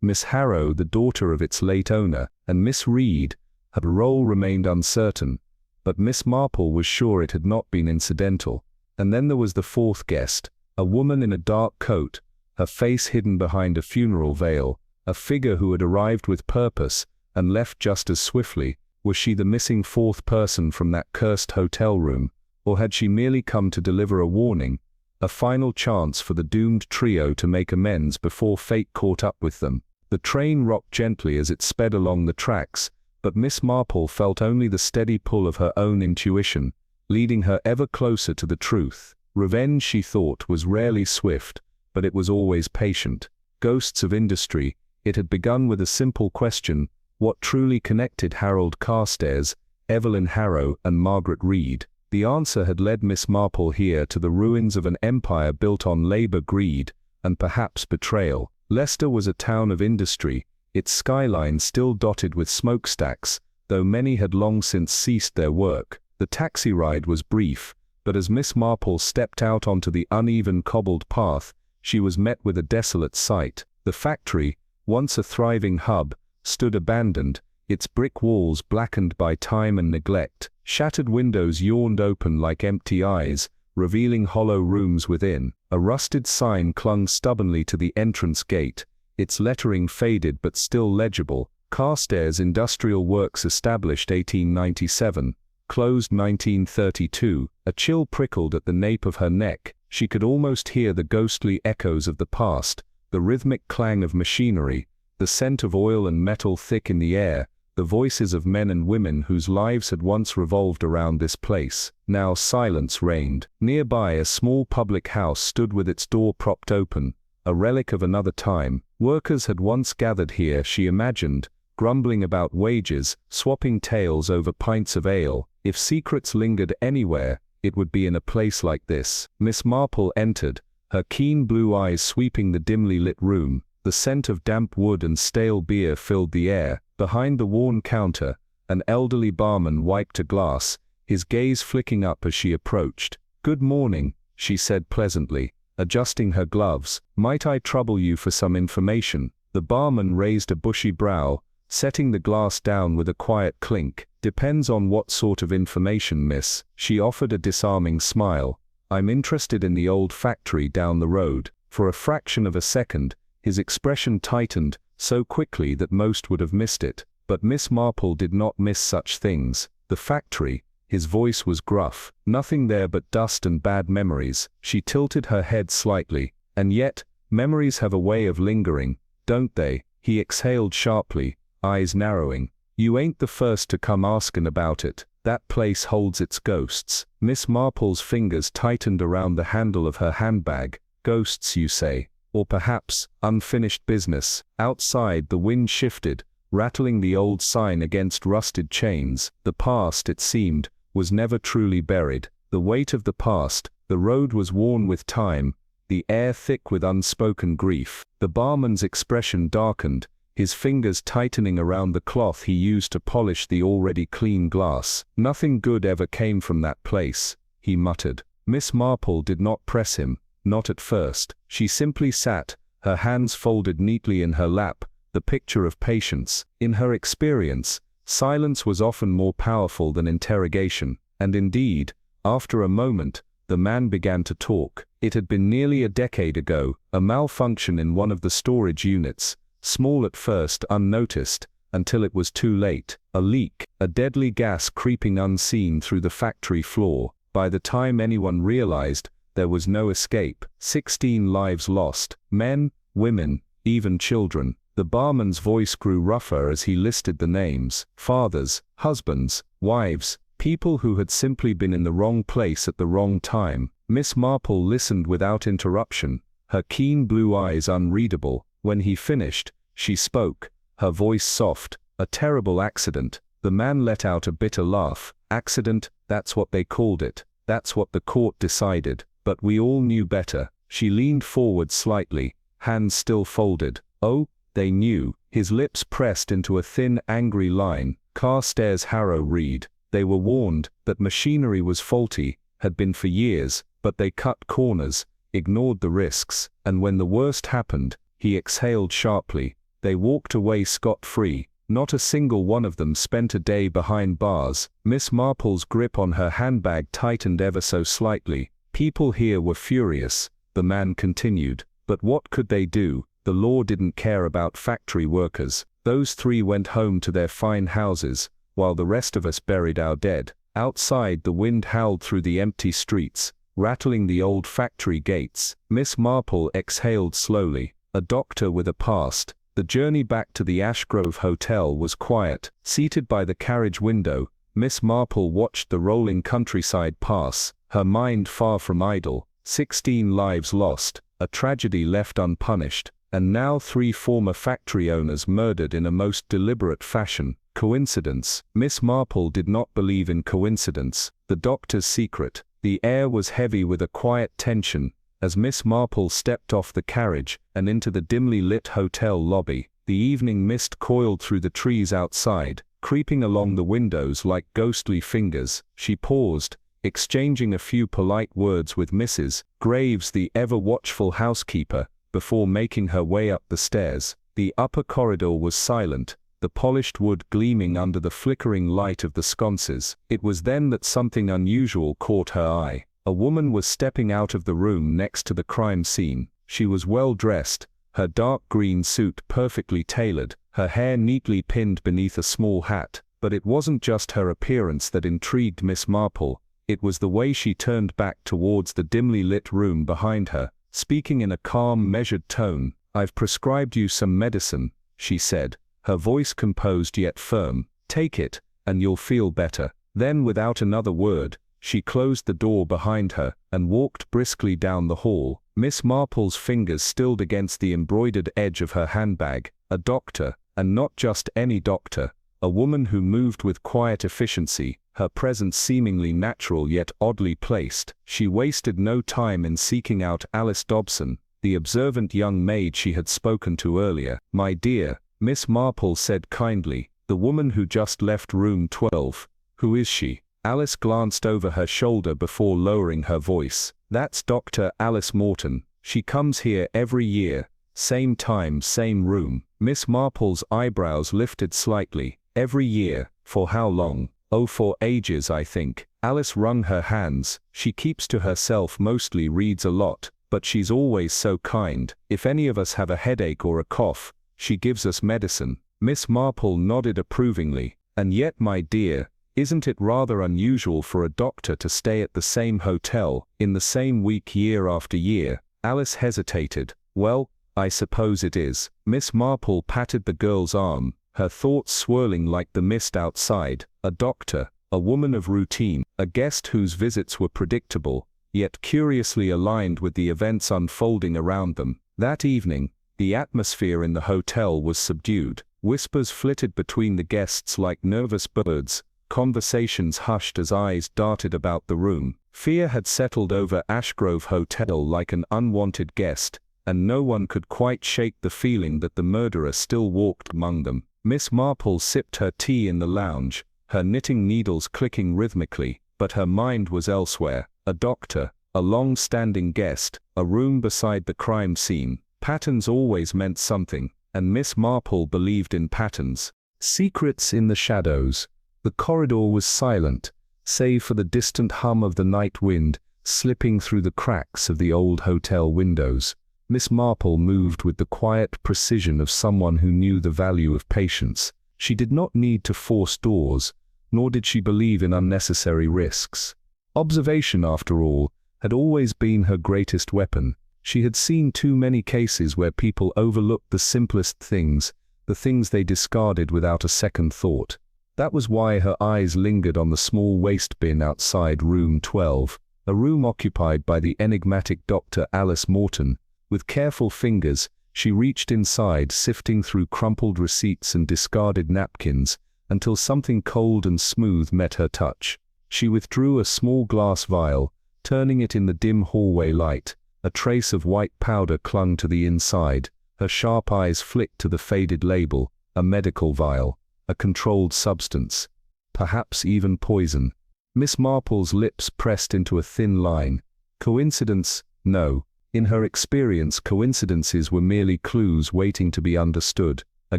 Miss Harrow, the daughter of its late owner, and Miss Reed, her role remained uncertain, but Miss Marple was sure it had not been incidental. And then there was the 4th guest, a woman in a dark coat, her face hidden behind a funeral veil, a figure who had arrived with purpose and left just as swiftly. Was she the missing 4th person from that cursed hotel room, or had she merely come to deliver a warning, a final chance for the doomed trio to make amends before fate caught up with them? The train rocked gently as it sped along the tracks, but Miss Marple felt only the steady pull of her own intuition, leading her ever closer to the truth. Revenge, she thought, was rarely swift, but it was always patient. Ghosts of industry. It had begun with a simple question: what truly connected Harold Carstairs, Evelyn Harrow, and Margaret Reed? The answer had led Miss Marple here, to the ruins of an empire built on labor, greed, and perhaps betrayal. Leicester was a town of industry, its skyline still dotted with smokestacks, though many had long since ceased their work. The taxi ride was brief, but as Miss Marple stepped out onto the uneven cobbled path, she was met with a desolate sight. The factory, once a thriving hub, stood abandoned, its brick walls blackened by time and neglect. Shattered windows yawned open like empty eyes, revealing hollow rooms within. A rusted sign clung stubbornly to the entrance gate, its lettering faded but still legible: Carstairs Industrial Works, established 1897, closed 1932. A chill prickled at the nape of her neck. She could almost hear the ghostly echoes of the past, the rhythmic clang of machinery, the scent of oil and metal thick in the air, the voices of men and women whose lives had once revolved around this place. Now silence reigned. Nearby, a small public house stood with its door propped open, a relic of another time. Workers had once gathered here, she imagined, grumbling about wages, swapping tales over pints of ale. If secrets lingered anywhere, it would be in a place like this. Miss Marple entered, her keen blue eyes sweeping the dimly lit room. The scent of damp wood and stale beer filled the air. Behind the worn counter, an elderly barman wiped a glass, his gaze flicking up as she approached. "Good morning," she said pleasantly, adjusting her gloves. "Might I trouble you for some information?" The barman raised a bushy brow, setting the glass down with a quiet clink. "Depends on what sort of information, miss." She offered a disarming smile. "I'm interested in the old factory down the road." For a fraction of a second, his expression tightened, so quickly that most would have missed it. But Miss Marple did not miss such things. The factory, his voice was gruff. Nothing there but dust and bad memories. She tilted her head slightly. "And yet, memories have a way of lingering, don't they?" He exhaled sharply, eyes narrowing. "You ain't the first to come askin' about it. That place holds its ghosts." Miss Marple's fingers tightened around the handle of her handbag. "Ghosts, you say? Or perhaps unfinished business." Outside, the wind shifted, rattling the old sign against rusted chains. The past, it seemed, was never truly buried. The weight of the past. The road was worn with time, the air thick with unspoken grief. The barman's expression darkened, his fingers tightening around the cloth he used to polish the already clean glass. "Nothing good ever came from that place," he muttered. Miss Marple did not press him, not at first. She simply sat, her hands folded neatly in her lap, the picture of patience. In her experience, silence was often more powerful than interrogation, and indeed, after a moment, the man began to talk. It had been nearly a decade ago, a malfunction in one of the storage units, small at first, unnoticed, until it was too late. A leak, a deadly gas creeping unseen through the factory floor. By the time anyone realized, there was no escape. 16 lives lost, men, women, even children. The barman's voice grew rougher as he listed the names. Fathers, husbands, wives, people who had simply been in the wrong place at the wrong time. Miss Marple listened without interruption, her keen blue eyes unreadable. When he finished, she spoke, her voice soft. A terrible accident. The man let out a bitter laugh. Accident, that's what they called it. That's what the court decided. But we all knew better. She leaned forward slightly, hands still folded. Oh, they knew. His lips pressed into a thin, angry line. Carstairs Harrow Reed. They were warned that machinery was faulty, had been for years, but they cut corners, ignored the risks, and when the worst happened, he exhaled sharply. They walked away scot-free. Not a single one of them spent a day behind bars. Miss Marple's grip on her handbag tightened ever so slightly. People here were furious, the man continued. But what could they do? The law didn't care about factory workers. Those three went home to their fine houses, while the rest of us buried our dead. Outside, the wind howled through the empty streets, rattling the old factory gates. Miss Marple exhaled slowly. A doctor with a past. The journey back to the Ashgrove Hotel was quiet. Seated by the carriage window, Miss Marple watched the rolling countryside pass, her mind far from idle. 16 lives lost, a tragedy left unpunished, and now 3 former factory owners murdered in a most deliberate fashion. Coincidence? Miss Marple did not believe in coincidence. The doctor's secret. The air was heavy with a quiet tension as Miss Marple stepped off the carriage and into the dimly lit hotel lobby. The evening mist coiled through the trees outside, creeping along the windows like ghostly fingers. She paused, exchanging a few polite words with Mrs. Graves, the ever-watchful housekeeper, before making her way up the stairs. The upper corridor was silent, the polished wood gleaming under the flickering light of the sconces. It was then that something unusual caught her eye. A woman was stepping out of the room next to the crime scene. She was well dressed, her dark green suit perfectly tailored, her hair neatly pinned beneath a small hat. But it wasn't just her appearance that intrigued Miss Marple. It was the way she turned back towards the dimly lit room behind her, speaking in a calm, measured tone. "I've prescribed you some medicine," she said, her voice composed yet firm. "Take it, and you'll feel better." Then, without another word, she closed the door behind her and walked briskly down the hall. Miss Marple's fingers stilled against the embroidered edge of her handbag. A doctor, and not just any doctor. A woman who moved with quiet efficiency, her presence seemingly natural yet oddly placed. She wasted no time in seeking out Alice Dobson, the observant young maid she had spoken to earlier. "My dear," Miss Marple said kindly, "the woman who just left room 12. Who is she?" Alice glanced over her shoulder before lowering her voice. "That's Dr. Alice Morton. She comes here every year. Same time, same room." Miss Marple's eyebrows lifted slightly. "Every year? For how long?" "Oh, for ages, I think." Alice wrung her hands. "She keeps to herself, mostly reads a lot, but she's always so kind. If any of us have a headache or a cough, she gives us medicine." Miss Marple nodded approvingly. "And yet, my dear, isn't it rather unusual for a doctor to stay at the same hotel, in the same week year after year?" Alice hesitated. "Well, I suppose it is." Miss Marple patted the girl's arm, her thoughts swirling like the mist outside. A doctor, a woman of routine, a guest whose visits were predictable, yet curiously aligned with the events unfolding around them. That evening, the atmosphere in the hotel was subdued. Whispers flitted between the guests like nervous birds. Conversations hushed as eyes darted about the room. Fear had settled over Ashgrove Hotel like an unwanted guest, and no one could quite shake the feeling that the murderer still walked among them. Miss Marple sipped her tea in the lounge, her knitting needles clicking rhythmically, but her mind was elsewhere. A doctor, a long-standing guest, a room beside the crime scene. Patterns always meant something, and Miss Marple believed in patterns. Secrets in the shadows. The corridor was silent, save for the distant hum of the night wind slipping through the cracks of the old hotel windows. Miss Marple moved with the quiet precision of someone who knew the value of patience. She did not need to force doors, nor did she believe in unnecessary risks. Observation, after all, had always been her greatest weapon. She had seen too many cases where people overlooked the simplest things, the things they discarded without a second thought. That was why her eyes lingered on the small waste bin outside room 12, a room occupied by the enigmatic Dr. Alice Morton. With careful fingers, she reached inside, sifting through crumpled receipts and discarded napkins, until something cold and smooth met her touch. She withdrew a small glass vial, turning it in the dim hallway light. A trace of white powder clung to the inside. Her sharp eyes flicked to the faded label, a medical vial, a controlled substance, perhaps even poison. Miss Marple's lips pressed into a thin line. Coincidence? No. In her experience, coincidences were merely clues waiting to be understood. A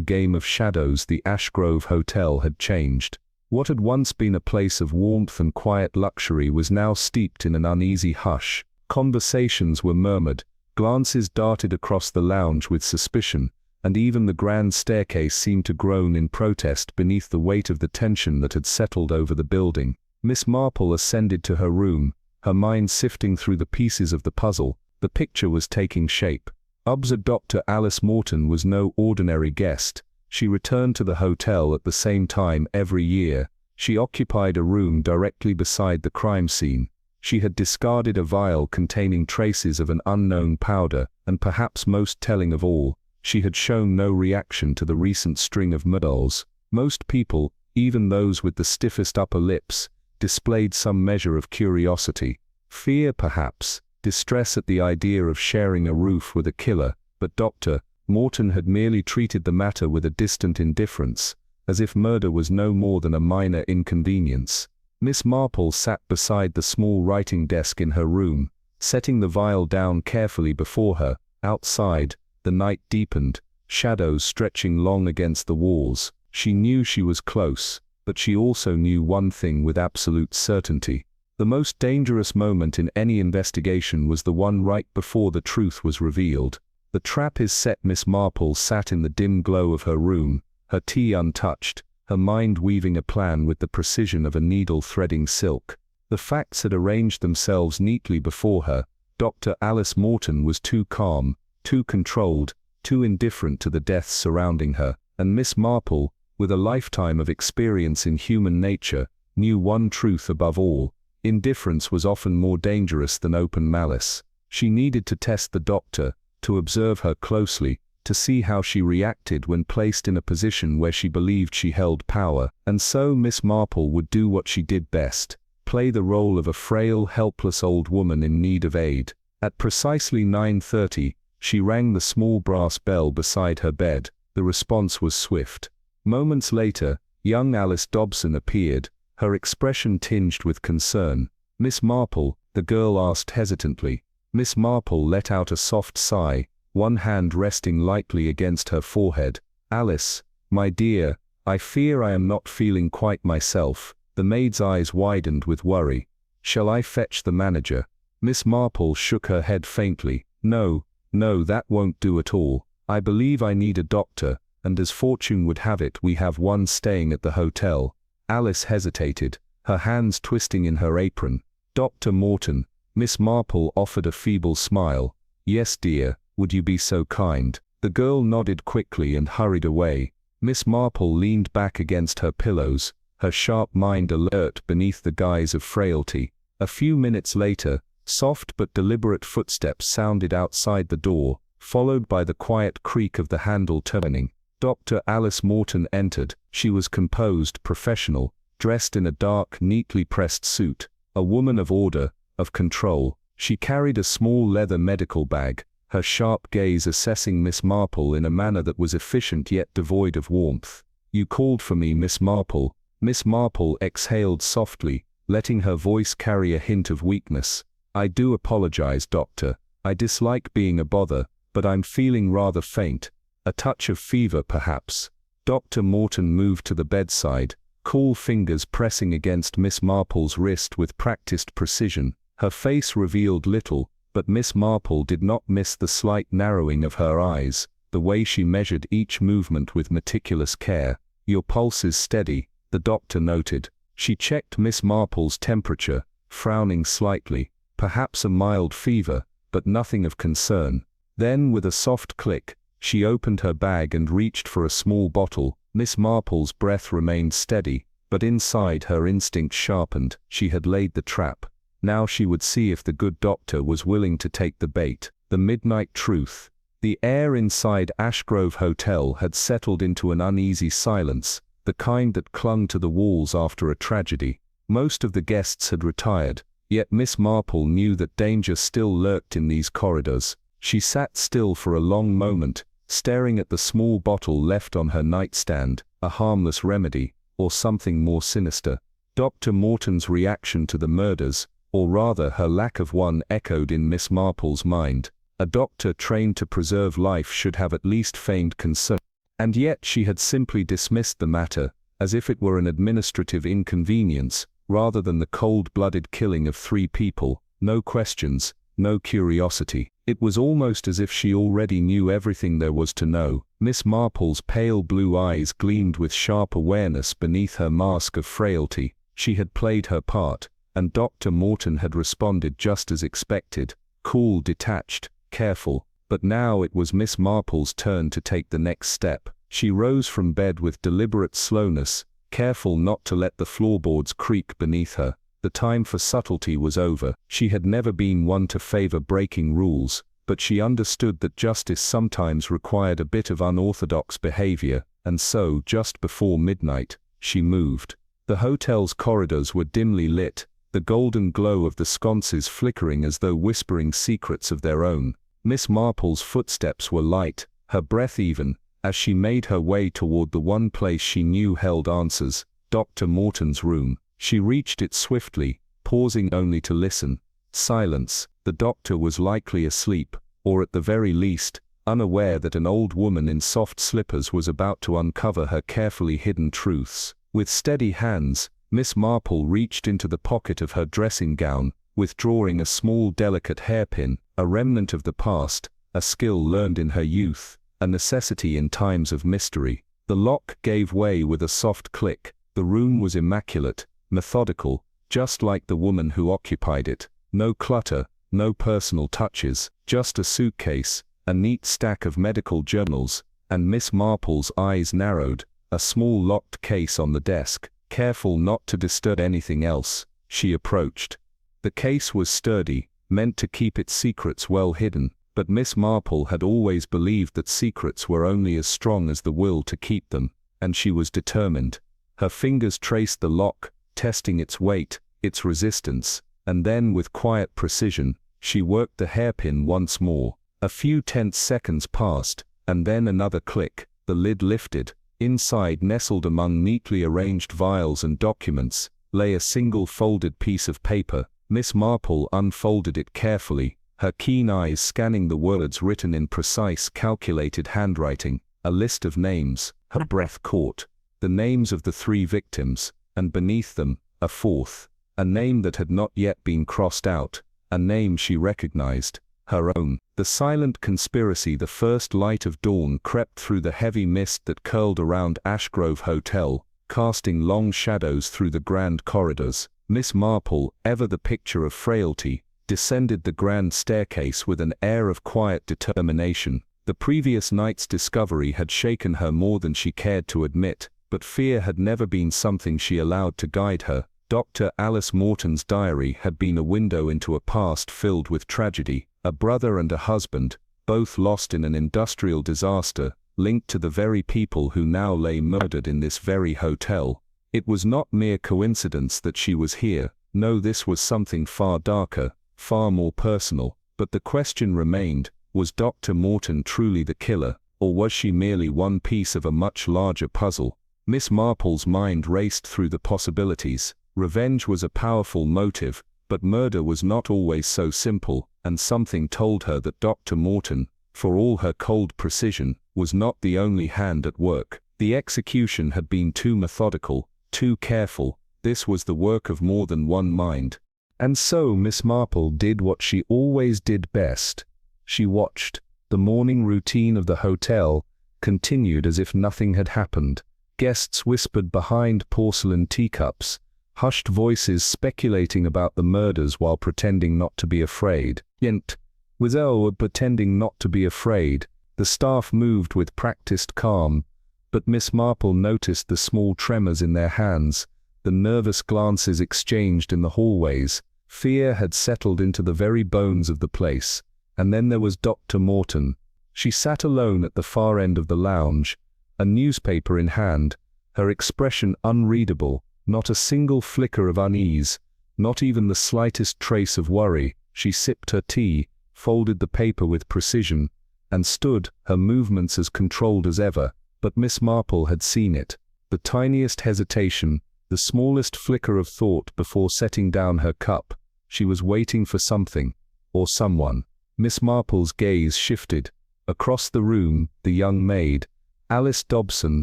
game of shadows. The Ashgrove Hotel had changed. What had once been a place of warmth and quiet luxury was now steeped in an uneasy hush. Conversations were murmured, glances darted across the lounge with suspicion, and even the grand staircase seemed to groan in protest beneath the weight of the tension that had settled over the building. Miss Marple ascended to her room, her mind sifting through the pieces of the puzzle. The picture was taking shape. Dr. Alice Morton was no ordinary guest. She returned to the hotel at the same time every year. She occupied a room directly beside the crime scene. She had discarded a vial containing traces of an unknown powder, and perhaps most telling of all, she had shown no reaction to the recent string of murders. Most people, even those with the stiffest upper lips, displayed some measure of curiosity. Fear, perhaps, distress at the idea of sharing a roof with a killer, but Dr. Morton had merely treated the matter with a distant indifference, as if murder was no more than a minor inconvenience. Miss Marple sat beside the small writing desk in her room, setting the vial down carefully before her. Outside, the night deepened, shadows stretching long against the walls. She knew she was close, but she also knew one thing with absolute certainty. The most dangerous moment in any investigation was the one right before the truth was revealed. The trap is set. Miss Marple sat in the dim glow of her room, her tea untouched, her mind weaving a plan with the precision of a needle threading silk. The facts had arranged themselves neatly before her. Dr. Alice Morton was too calm, too controlled, too indifferent to the deaths surrounding her, and Miss Marple, with a lifetime of experience in human nature, knew one truth above all: indifference was often more dangerous than open malice. She needed to test the doctor, to observe her closely, to see how she reacted when placed in a position where she believed she held power. And so Miss Marple would do what she did best: play the role of a frail, helpless old woman in need of aid. At precisely 9:30, she rang the small brass bell beside her bed. The response was swift. Moments later, young Alice Dobson appeared, her expression tinged with concern. "Miss Marple?" the girl asked hesitantly. Miss Marple let out a soft sigh, one hand resting lightly against her forehead. "Alice, my dear, I fear I am not feeling quite myself." The maid's eyes widened with worry. "Shall I fetch the manager?" Miss Marple shook her head faintly. No, that won't do at all. I believe I need a doctor, and as fortune would have it, we have one staying at the hotel." Alice hesitated, her hands twisting in her apron. "Dr. Morton." Miss Marple offered a feeble smile. "Yes, dear, would you be so kind?" The girl nodded quickly and hurried away. Miss Marple leaned back against her pillows, her sharp mind alert beneath the guise of frailty. A few minutes later, soft but deliberate footsteps sounded outside the door, followed by the quiet creak of the handle turning. Dr. Alice Morton entered. She was composed, professional, dressed in a dark, neatly pressed suit, a woman of order, of control. She carried a small leather medical bag, her sharp gaze assessing Miss Marple in a manner that was efficient yet devoid of warmth. "You called for me, Miss Marple." Miss Marple exhaled softly, letting her voice carry a hint of weakness. "I do apologize, doctor. I dislike being a bother, but I'm feeling rather faint. A touch of fever, perhaps." Dr. Morton moved to the bedside, cool fingers pressing against Miss Marple's wrist with practiced precision. Her face revealed little, but Miss Marple did not miss the slight narrowing of her eyes, the way she measured each movement with meticulous care. "Your pulse is steady," the doctor noted. She checked Miss Marple's temperature, frowning slightly. Perhaps a mild fever, but nothing of concern. Then, with a soft click, she opened her bag and reached for a small bottle. Miss Marple's breath remained steady, but inside her instinct sharpened. She had laid the trap. Now she would see if the good doctor was willing to take the bait. The midnight truth. The air inside Ashgrove Hotel had settled into an uneasy silence, the kind that clung to the walls after a tragedy. Most of the guests had retired, yet Miss Marple knew that danger still lurked in these corridors. She sat still for a long moment, staring at the small bottle left on her nightstand, a harmless remedy, or something more sinister. Dr. Morton's reaction to the murders, or rather her lack of one, echoed in Miss Marple's mind. A doctor trained to preserve life should have at least feigned concern. And yet she had simply dismissed the matter, as if it were an administrative inconvenience, rather than the cold-blooded killing of 3 people. No questions, no curiosity. It was almost as if she already knew everything there was to know. Miss Marple's pale blue eyes gleamed with sharp awareness beneath her mask of frailty. She had played her part, and Dr. Morton had responded just as expected, cool, detached, careful. But now it was Miss Marple's turn to take the next step. She rose from bed with deliberate slowness, careful not to let the floorboards creak beneath her. The time for subtlety was over. She had never been one to favor breaking rules, but she understood that justice sometimes required a bit of unorthodox behavior, and so, just before midnight, she moved. The hotel's corridors were dimly lit, the golden glow of the sconces flickering as though whispering secrets of their own. Miss Marple's footsteps were light, her breath even, as she made her way toward the one place she knew held answers, Dr. Morton's room. She reached it swiftly, pausing only to listen. Silence. The doctor was likely asleep, or at the very least, unaware that an old woman in soft slippers was about to uncover her carefully hidden truths. With steady hands, Miss Marple reached into the pocket of her dressing gown, withdrawing a small delicate hairpin, a remnant of the past, a skill learned in her youth, a necessity in times of mystery. The lock gave way with a soft click. The room was immaculate, methodical, just like the woman who occupied it. No clutter, no personal touches, just a suitcase, a neat stack of medical journals, and Miss Marple's eyes narrowed. A small locked case on the desk. Careful not to disturb anything else, she approached. The case was sturdy, meant to keep its secrets well hidden, but Miss Marple had always believed that secrets were only as strong as the will to keep them, and she was determined. Her fingers traced the lock, testing its weight, its resistance, and then with quiet precision, she worked the hairpin once more. A few tense seconds passed, and then another click. The lid lifted. Inside, nestled among neatly arranged vials and documents, lay a single folded piece of paper. Miss Marple unfolded it carefully, her keen eyes scanning the words written in precise, calculated handwriting. A list of names. Her breath caught. The names of the 3 victims, and beneath them, a 4th. A name that had not yet been crossed out, a name she recognized. Her own. The silent conspiracy. The first light of dawn crept through the heavy mist that curled around Ashgrove Hotel, casting long shadows through the grand corridors. Miss Marple, ever the picture of frailty, descended the grand staircase with an air of quiet determination. The previous night's discovery had shaken her more than she cared to admit, but fear had never been something she allowed to guide her. Dr. Alice Morton's diary had been a window into a past filled with tragedy. A brother and a husband, both lost in an industrial disaster, linked to the very people who now lay murdered in this very hotel. It was not mere coincidence that she was here. No, this was something far darker, far more personal. But the question remained, was Dr. Morton truly the killer, or was she merely one piece of a much larger puzzle? Miss Marple's mind raced through the possibilities. Revenge was a powerful motive, But murder was not always so simple, and something told her that Dr. Morton, for all her cold precision, was not the only hand at work. The execution had been too methodical, too careful. This was the work of more than one mind. And so Miss Marple did what she always did best. She watched. The morning routine of the hotel continued as if nothing had happened. Guests whispered behind porcelain teacups, hushed voices speculating about the murders while pretending not to be afraid. Yet, without pretending not to be afraid, the staff moved with practiced calm, but Miss Marple noticed the small tremors in their hands, the nervous glances exchanged in the hallways. Fear had settled into the very bones of the place. And then there was Dr. Morton. She sat alone at the far end of the lounge, a newspaper in hand, her expression unreadable, not a single flicker of unease, not even the slightest trace of worry. She sipped her tea, folded the paper with precision, and stood, her movements as controlled as ever. But Miss Marple had seen it. The tiniest hesitation, the smallest flicker of thought before setting down her cup. She was waiting for something, or someone. Miss Marple's gaze shifted. Across the room, the young maid, Alice Dobson,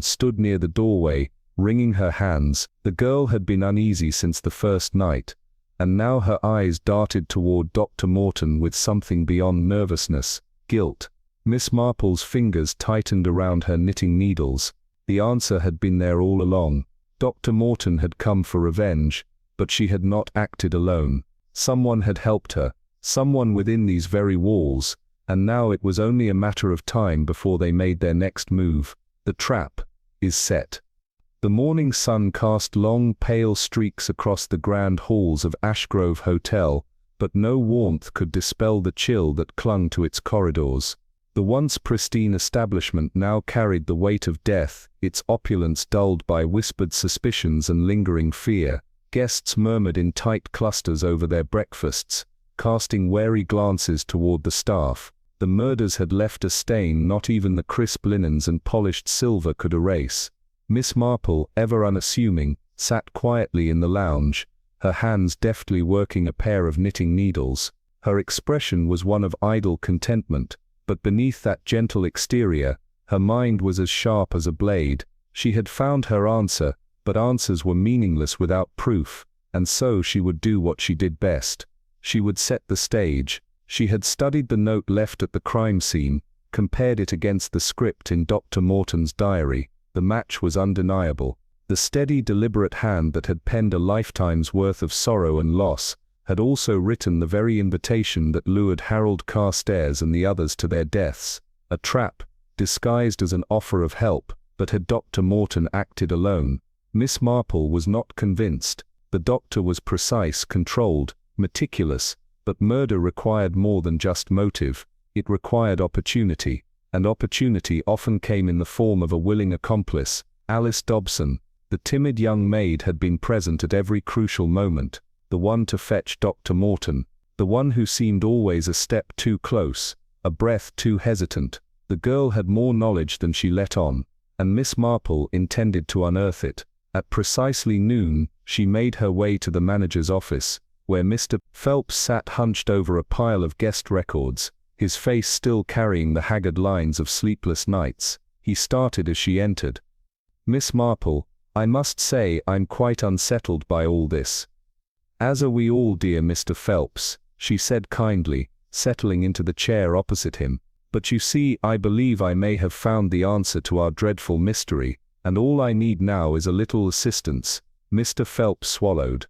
stood near the doorway, wringing her hands. The girl had been uneasy since the first night, and now her eyes darted toward Dr. Morton with something beyond nervousness, guilt. Miss Marple's fingers tightened around her knitting needles. The answer had been there all along. Dr. Morton had come for revenge, but she had not acted alone. Someone had helped her. Someone within these very walls, and now it was only a matter of time before they made their next move. The trap is set. The morning sun cast long, pale streaks across the grand halls of Ashgrove Hotel, but no warmth could dispel the chill that clung to its corridors. The once pristine establishment now carried the weight of death, its opulence dulled by whispered suspicions and lingering fear. Guests murmured in tight clusters over their breakfasts, casting wary glances toward the staff. The murders had left a stain not even the crisp linens and polished silver could erase. Miss Marple, ever unassuming, sat quietly in the lounge, her hands deftly working a pair of knitting needles. Her expression was one of idle contentment, but beneath that gentle exterior, her mind was as sharp as a blade. She had found her answer, but answers were meaningless without proof, and so she would do what she did best. She would set the stage. She had studied the note left at the crime scene, compared it against the script in Dr. Morton's diary. The match was undeniable. The steady, deliberate hand that had penned a lifetime's worth of sorrow and loss had also written the very invitation that lured Harold Carstairs and the others to their deaths. A trap, disguised as an offer of help, but had Dr. Morton acted alone? Miss Marple was not convinced. The doctor was precise, controlled, meticulous, but murder required more than just motive. It required opportunity, and opportunity often came in the form of a willing accomplice. Alice Dobson, the timid young maid, had been present at every crucial moment, the one to fetch Dr. Morton, the one who seemed always a step too close, a breath too hesitant. The girl had more knowledge than she let on, and Miss Marple intended to unearth it. At precisely noon, she made her way to the manager's office, where Mr. Phelps sat hunched over a pile of guest records, his face still carrying the haggard lines of sleepless nights. He started as she entered. "Miss Marple, I must say I'm quite unsettled by all this." "As are we all, dear Mr. Phelps," she said kindly, settling into the chair opposite him. "But you see, I believe I may have found the answer to our dreadful mystery, and all I need now is a little assistance." Mr. Phelps swallowed.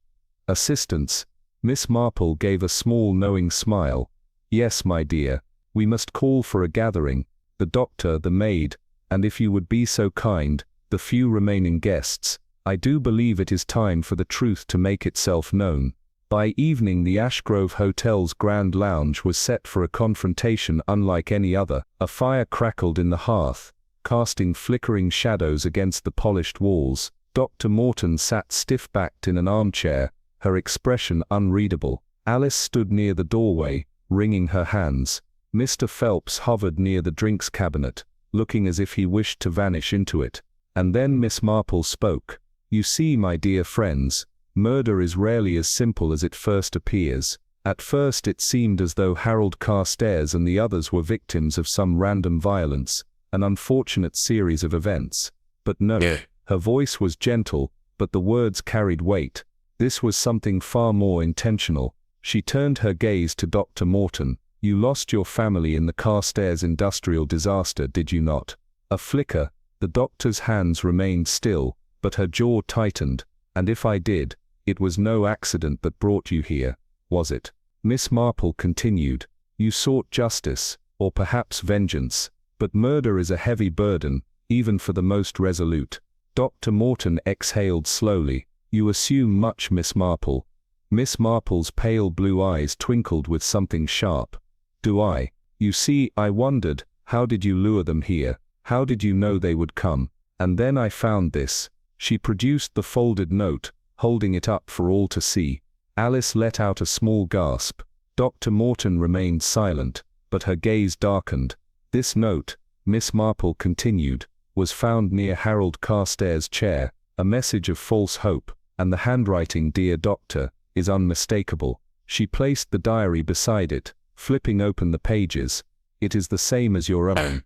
"Assistance?" Miss Marple gave a small knowing smile. "Yes, my dear, we must call for a gathering, the doctor, the maid, and if you would be so kind, the few remaining guests. I do believe it is time for the truth to make itself known." By evening the Ashgrove Hotel's grand lounge was set for a confrontation unlike any other. A fire crackled in the hearth, casting flickering shadows against the polished walls. Dr. Morton sat stiff-backed in an armchair, her expression unreadable. Alice stood near the doorway, wringing her hands. Mr. Phelps hovered near the drinks cabinet, looking as if he wished to vanish into it. And then Miss Marple spoke. "You see, my dear friends, Murder is rarely as simple as it first appears. At first it seemed as though Harold Carstairs and the others were victims of some random violence, an unfortunate series of events. But no, her voice was gentle, but the words carried weight. This was something far more intentional. She turned her gaze to Dr. Morton. You lost your family in the Carstairs industrial disaster, did you not? A flicker. The doctor's hands remained still, but her jaw tightened. And if I did, it was no accident that brought you here, was it? Miss Marple continued. You sought justice, or perhaps vengeance, but murder is a heavy burden, even for the most resolute. Dr. Morton exhaled slowly. You assume much, Miss Marple. Miss Marple's pale blue eyes twinkled with something sharp. Do I? You see, I wondered, how did you lure them here? How did you know they would come? And then I found this. She produced the folded note, holding it up for all to see. Alice let out a small gasp. Dr. Morton remained silent, but her gaze darkened. This note, Miss Marple continued, was found near Harold Carstairs' chair, a message of false hope, and the handwriting, Dear Doctor, is unmistakable. She placed the diary beside it, flipping open the pages. It is the same as your own.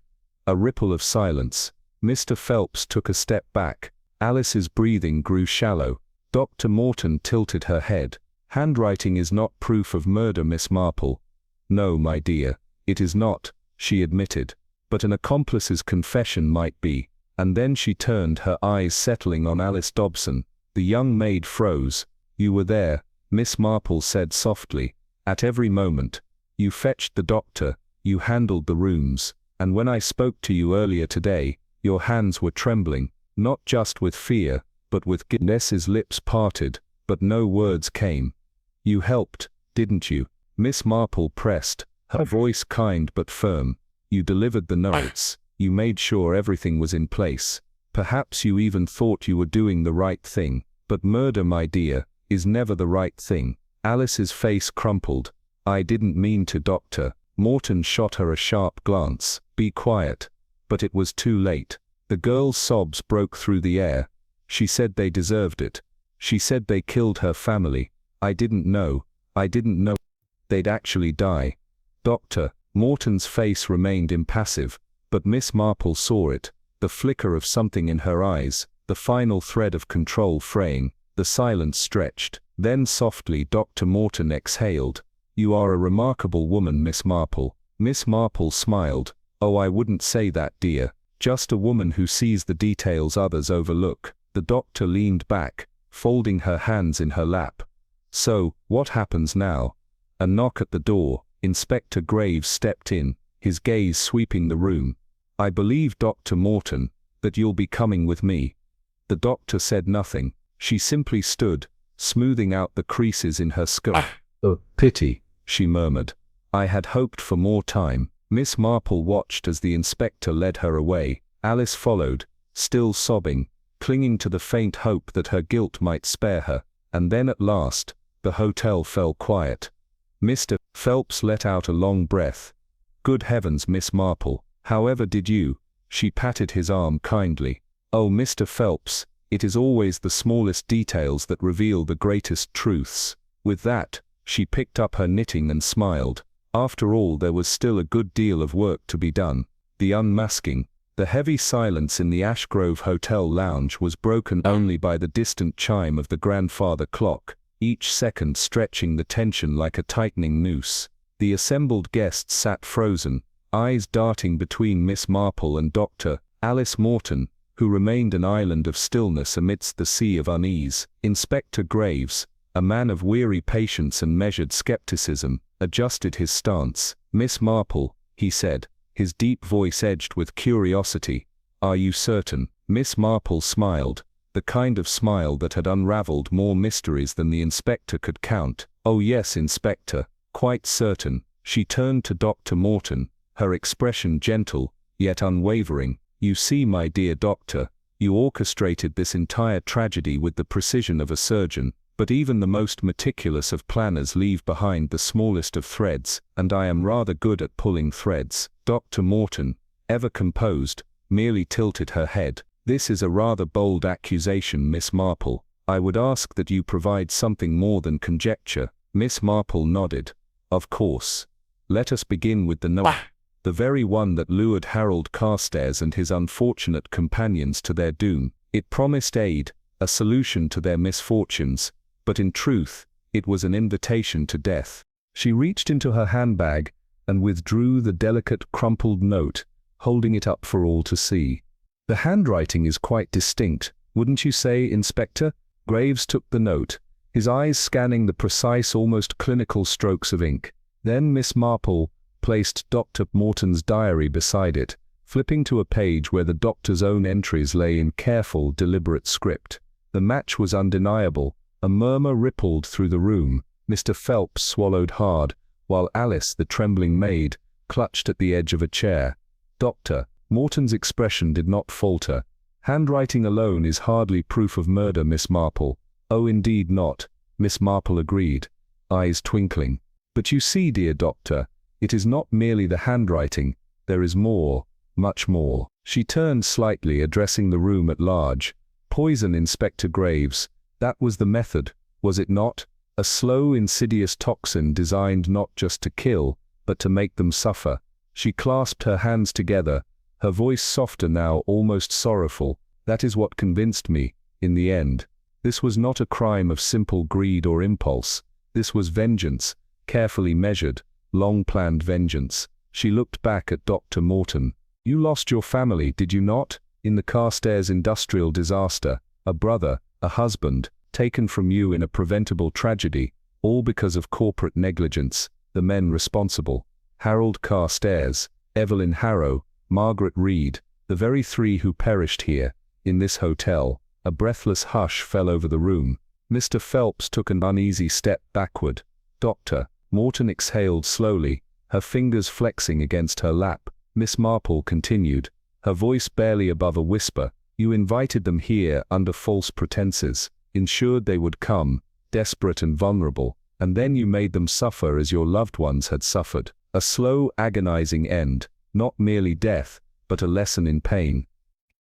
A ripple of silence. Mr. Phelps took a step back. Alice's breathing grew shallow. Dr. Morton tilted her head. Handwriting is not proof of murder, Miss Marple. No, my dear, it is not, she admitted. But an accomplice's confession might be. And then she turned, her eyes settling on Alice Dobson. The young maid froze. You were there, Miss Marple said softly. At every moment. You fetched the doctor, you handled the rooms, and when I spoke to you earlier today, your hands were trembling, not just with fear, but with guilt. Ness's lips parted, but no words came. You helped, didn't you? Miss Marple pressed, her voice kind but firm. You delivered the notes, you made sure everything was in place. Perhaps you even thought you were doing the right thing, but murder, my dear, is never the right thing. Alice's face crumpled. I didn't mean to, Doctor. Morton shot her a sharp glance. Be quiet. But it was too late. The girl's sobs broke through the air. She said they deserved it. She said they killed her family. I didn't know they'd actually die. Doctor, Morton's face remained impassive, but Miss Marple saw it, the flicker of something in her eyes, the final thread of control fraying. The silence stretched. Then softly Dr. Morton exhaled. You are a remarkable woman, Miss Marple. Miss Marple smiled. Oh, I wouldn't say that, dear. Just a woman who sees the details others overlook. The doctor leaned back, folding her hands in her lap. So, what happens now? A knock at the door. Inspector Graves stepped in, his gaze sweeping the room. I believe, Dr. Morton, that you'll be coming with me. The doctor said nothing. She simply stood, smoothing out the creases in her skirt. Oh, pity, she murmured. I had hoped for more time. Miss Marple watched as the inspector led her away. Alice followed, still sobbing, clinging to the faint hope that her guilt might spare her. And then at last, the hotel fell quiet. Mr. Phelps let out a long breath. Good heavens, Miss Marple, however did you? She patted his arm kindly. Oh, Mr. Phelps, it is always the smallest details that reveal the greatest truths. With that, she picked up her knitting and smiled. After all, there was still a good deal of work to be done. The unmasking. The heavy silence in the Ashgrove Hotel lounge was broken only by the distant chime of the grandfather clock, each second stretching the tension like a tightening noose. The assembled guests sat frozen, eyes darting between Miss Marple and Dr. Alice Morton, who remained an island of stillness amidst the sea of unease. Inspector Graves, a man of weary patience and measured skepticism, adjusted his stance. Miss Marple, he said, his deep voice edged with curiosity. Are you certain? Miss Marple smiled, the kind of smile that had unraveled more mysteries than the inspector could count. Oh yes, Inspector, quite certain. She turned to Dr. Morton, her expression gentle, yet unwavering. You see, my dear doctor, you orchestrated this entire tragedy with the precision of a surgeon, but even the most meticulous of planners leave behind the smallest of threads, and I am rather good at pulling threads. Dr. Morton, ever composed, merely tilted her head. This is a rather bold accusation, Miss Marple. I would ask that you provide something more than conjecture. Miss Marple nodded. Of course. Let us begin with the note. The very one that lured Harold Carstairs and his unfortunate companions to their doom. It promised aid, a solution to their misfortunes, but in truth, it was an invitation to death. She reached into her handbag and withdrew the delicate crumpled note, holding it up for all to see. The handwriting is quite distinct, wouldn't you say, Inspector? Graves took the note, his eyes scanning the precise, almost clinical strokes of ink. Then Miss Marple placed Dr. Morton's diary beside it, flipping to a page where the doctor's own entries lay in careful, deliberate script. The match was undeniable. A murmur rippled through the room. Mr. Phelps swallowed hard, while Alice, the trembling maid, clutched at the edge of a chair. Dr. Morton's expression did not falter. Handwriting alone is hardly proof of murder, Miss Marple. Oh, indeed not, Miss Marple agreed, eyes twinkling. But you see, dear doctor, it is not merely the handwriting. There is more, much more. She turned slightly, addressing the room at large. Poison, Inspector Graves. That was the method, was it not? A slow, insidious toxin designed not just to kill, but to make them suffer. She clasped her hands together, her voice softer now, almost sorrowful. That is what convinced me, in the end. This was not a crime of simple greed or impulse. This was vengeance, carefully measured, long-planned vengeance. She looked back at Dr. Morton. You lost your family, did you not? In the Carstairs industrial disaster, a brother, a husband, taken from you in a preventable tragedy, all because of corporate negligence, the men responsible. Harold Carstairs, Evelyn Harrow, Margaret Reed, the very three who perished here, in this hotel. A breathless hush fell over the room. Mr. Phelps took an uneasy step backward. Dr. Morton exhaled slowly, her fingers flexing against her lap. Miss Marple continued, her voice barely above a whisper. You invited them here under false pretenses, ensured they would come, desperate and vulnerable, and then you made them suffer as your loved ones had suffered. A slow, agonizing end, not merely death, but a lesson in pain.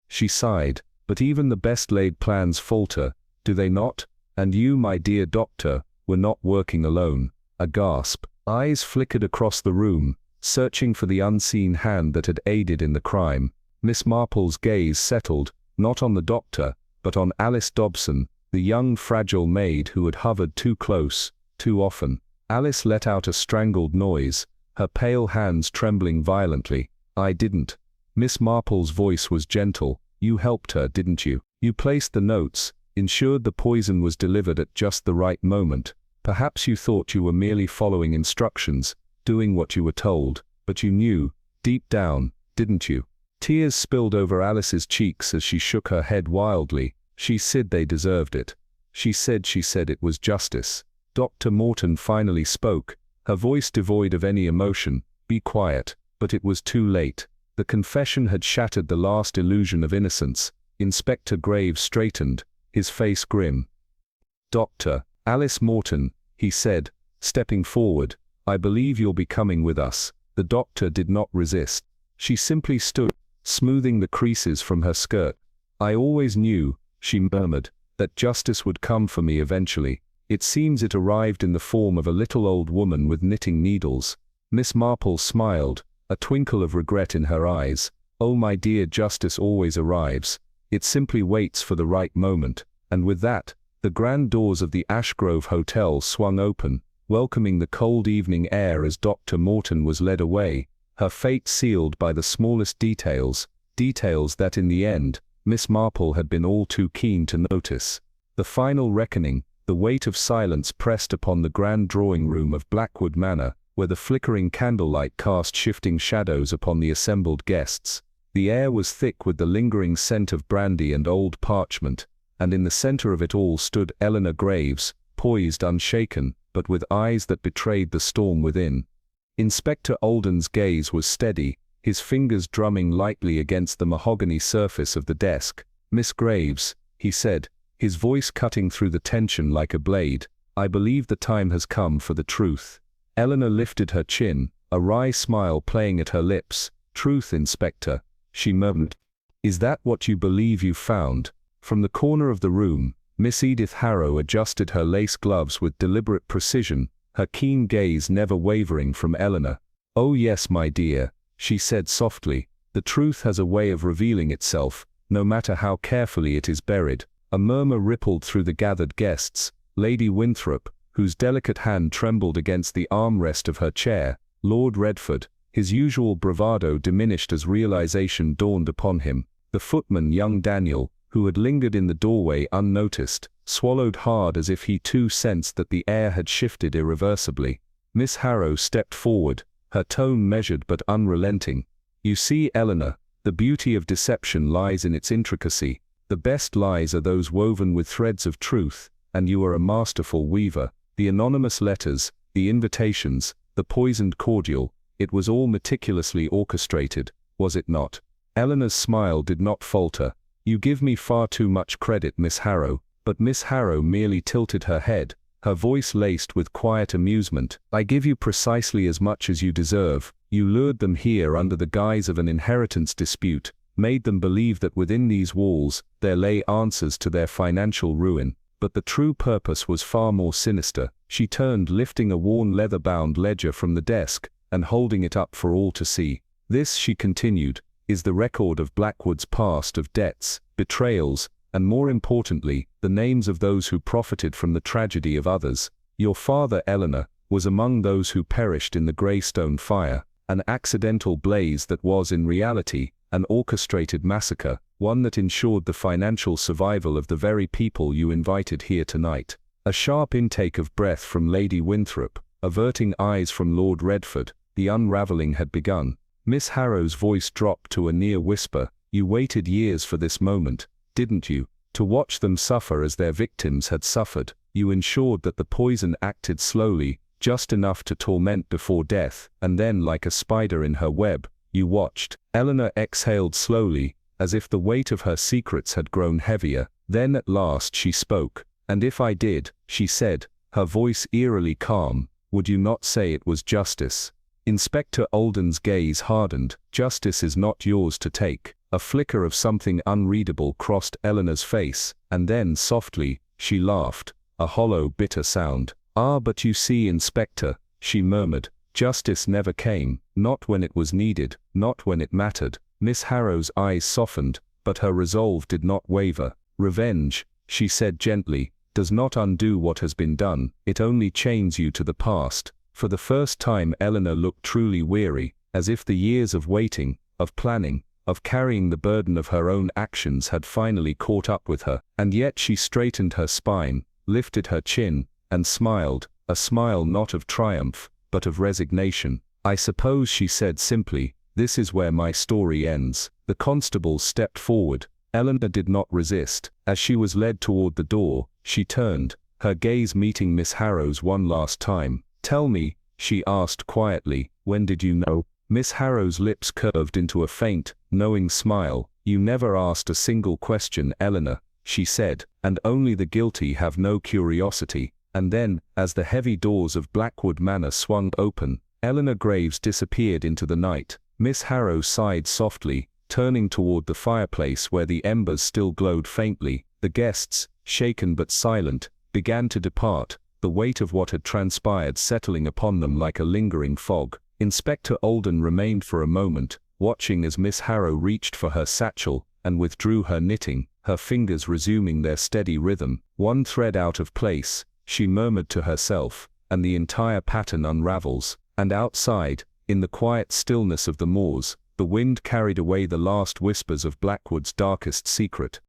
She sighed. But even the best-laid plans falter, do they not? And you, my dear doctor, were not working alone. A gasp. Eyes flickered across the room, searching for the unseen hand that had aided in the crime. Miss Marple's gaze settled, not on the doctor, but on Alice Dobson, the young, fragile maid who had hovered too close, too often. Alice let out a strangled noise, her pale hands trembling violently. I didn't. Miss Marple's voice was gentle. You helped her, didn't you? You placed the notes, ensured the poison was delivered at just the right moment. Perhaps you thought you were merely following instructions, doing what you were told, but you knew, deep down, didn't you? Tears spilled over Alice's cheeks as she shook her head wildly. She said they deserved it. She said it was justice. Dr. Morton finally spoke, her voice devoid of any emotion. Be quiet. But it was too late. The confession had shattered the last illusion of innocence. Inspector Graves straightened, his face grim. Dr. Alice Morton, he said, stepping forward, I believe you'll be coming with us. The doctor did not resist. She simply stood, smoothing the creases from her skirt. I always knew, she murmured, that justice would come for me eventually. It seems it arrived in the form of a little old woman with knitting needles. Miss Marple smiled, a twinkle of regret in her eyes. Oh, my dear, justice always arrives. It simply waits for the right moment. And with that, the grand doors of the Ashgrove Hotel swung open, welcoming the cold evening air as Dr. Morton was led away, her fate sealed by the smallest details, details that in the end, Miss Marple had been all too keen to notice. The final reckoning, the weight of silence pressed upon the grand drawing room of Blackwood Manor, where the flickering candlelight cast shifting shadows upon the assembled guests. The air was thick with the lingering scent of brandy and old parchment, and in the center of it all stood Eleanor Graves, poised unshaken, but with eyes that betrayed the storm within. Inspector Alden's gaze was steady, his fingers drumming lightly against the mahogany surface of the desk. Miss Graves, he said, his voice cutting through the tension like a blade, I believe the time has come for the truth. Eleanor lifted her chin, a wry smile playing at her lips. Truth, Inspector, she murmured. Is that what you believe you found? From the corner of the room, Miss Edith Harrow adjusted her lace gloves with deliberate precision, her keen gaze never wavering from Eleanor. "Oh yes, my dear," she said softly, "the truth has a way of revealing itself, no matter how carefully it is buried." A murmur rippled through the gathered guests. Lady Winthrop, whose delicate hand trembled against the armrest of her chair, Lord Redford, his usual bravado diminished as realization dawned upon him. The footman, young Daniel, who had lingered in the doorway unnoticed, swallowed hard as if he too sensed that the air had shifted irreversibly. Miss Harrow stepped forward, her tone measured but unrelenting. "You see, Eleanor, the beauty of deception lies in its intricacy. The best lies are those woven with threads of truth, and you are a masterful weaver. The anonymous letters, the invitations, the poisoned cordial, it was all meticulously orchestrated, was it not?" Eleanor's smile did not falter. "You give me far too much credit, Miss Harrow." But Miss Harrow merely tilted her head, her voice laced with quiet amusement. "I give you precisely as much as you deserve. You lured them here under the guise of an inheritance dispute, made them believe that within these walls there lay answers to their financial ruin. But the true purpose was far more sinister." She turned, lifting a worn leather-bound ledger from the desk and holding it up for all to see. "This," she continued, "is the record of Blackwood's past, of debts, betrayals, and more importantly, the names of those who profited from the tragedy of others. Your father, Eleanor, was among those who perished in the Greystone fire, an accidental blaze that was in reality an orchestrated massacre, one that ensured the financial survival of the very people you invited here tonight." A sharp intake of breath from Lady Winthrop, averting eyes from Lord Redford. The unraveling had begun. Miss Harrow's voice dropped to a near whisper. "You waited years for this moment, didn't you? To watch them suffer as their victims had suffered. You ensured that the poison acted slowly, just enough to torment before death, and then, like a spider in her web, you watched." Eleanor exhaled slowly, as if the weight of her secrets had grown heavier. Then at last she spoke. "And if I did," she said, her voice eerily calm, "would you not say it was justice?" Inspector Alden's gaze hardened. "Justice is not yours to take." A flicker of something unreadable crossed Eleanor's face, and then softly, she laughed, a hollow, bitter sound. "Ah, but you see, Inspector," she murmured, "justice never came, not when it was needed, not when it mattered." Miss Harrow's eyes softened, but her resolve did not waver. "Revenge," she said gently, "does not undo what has been done, it only chains you to the past." For the first time Eleanor looked truly weary, as if the years of waiting, of planning, of carrying the burden of her own actions had finally caught up with her. And yet she straightened her spine, lifted her chin, and smiled, a smile not of triumph, but of resignation. "I suppose," she said simply, "this is where my story ends." The constable stepped forward. Eleanor did not resist. As she was led toward the door, she turned, her gaze meeting Miss Harrow's one last time. "Tell me," she asked quietly, "when did you know?" Miss Harrow's lips curved into a faint, knowing smile. "You never asked a single question, Eleanor," she said, "and only the guilty have no curiosity." And then, as the heavy doors of Blackwood Manor swung open, Eleanor Graves disappeared into the night. Miss Harrow sighed softly, turning toward the fireplace where the embers still glowed faintly. The guests, shaken but silent, began to depart, the weight of what had transpired settling upon them like a lingering fog. Inspector Alden remained for a moment, watching as Miss Harrow reached for her satchel and withdrew her knitting, her fingers resuming their steady rhythm. "One thread out of place," she murmured to herself, "and the entire pattern unravels." And outside, in the quiet stillness of the moors, the wind carried away the last whispers of Blackwood's darkest secret.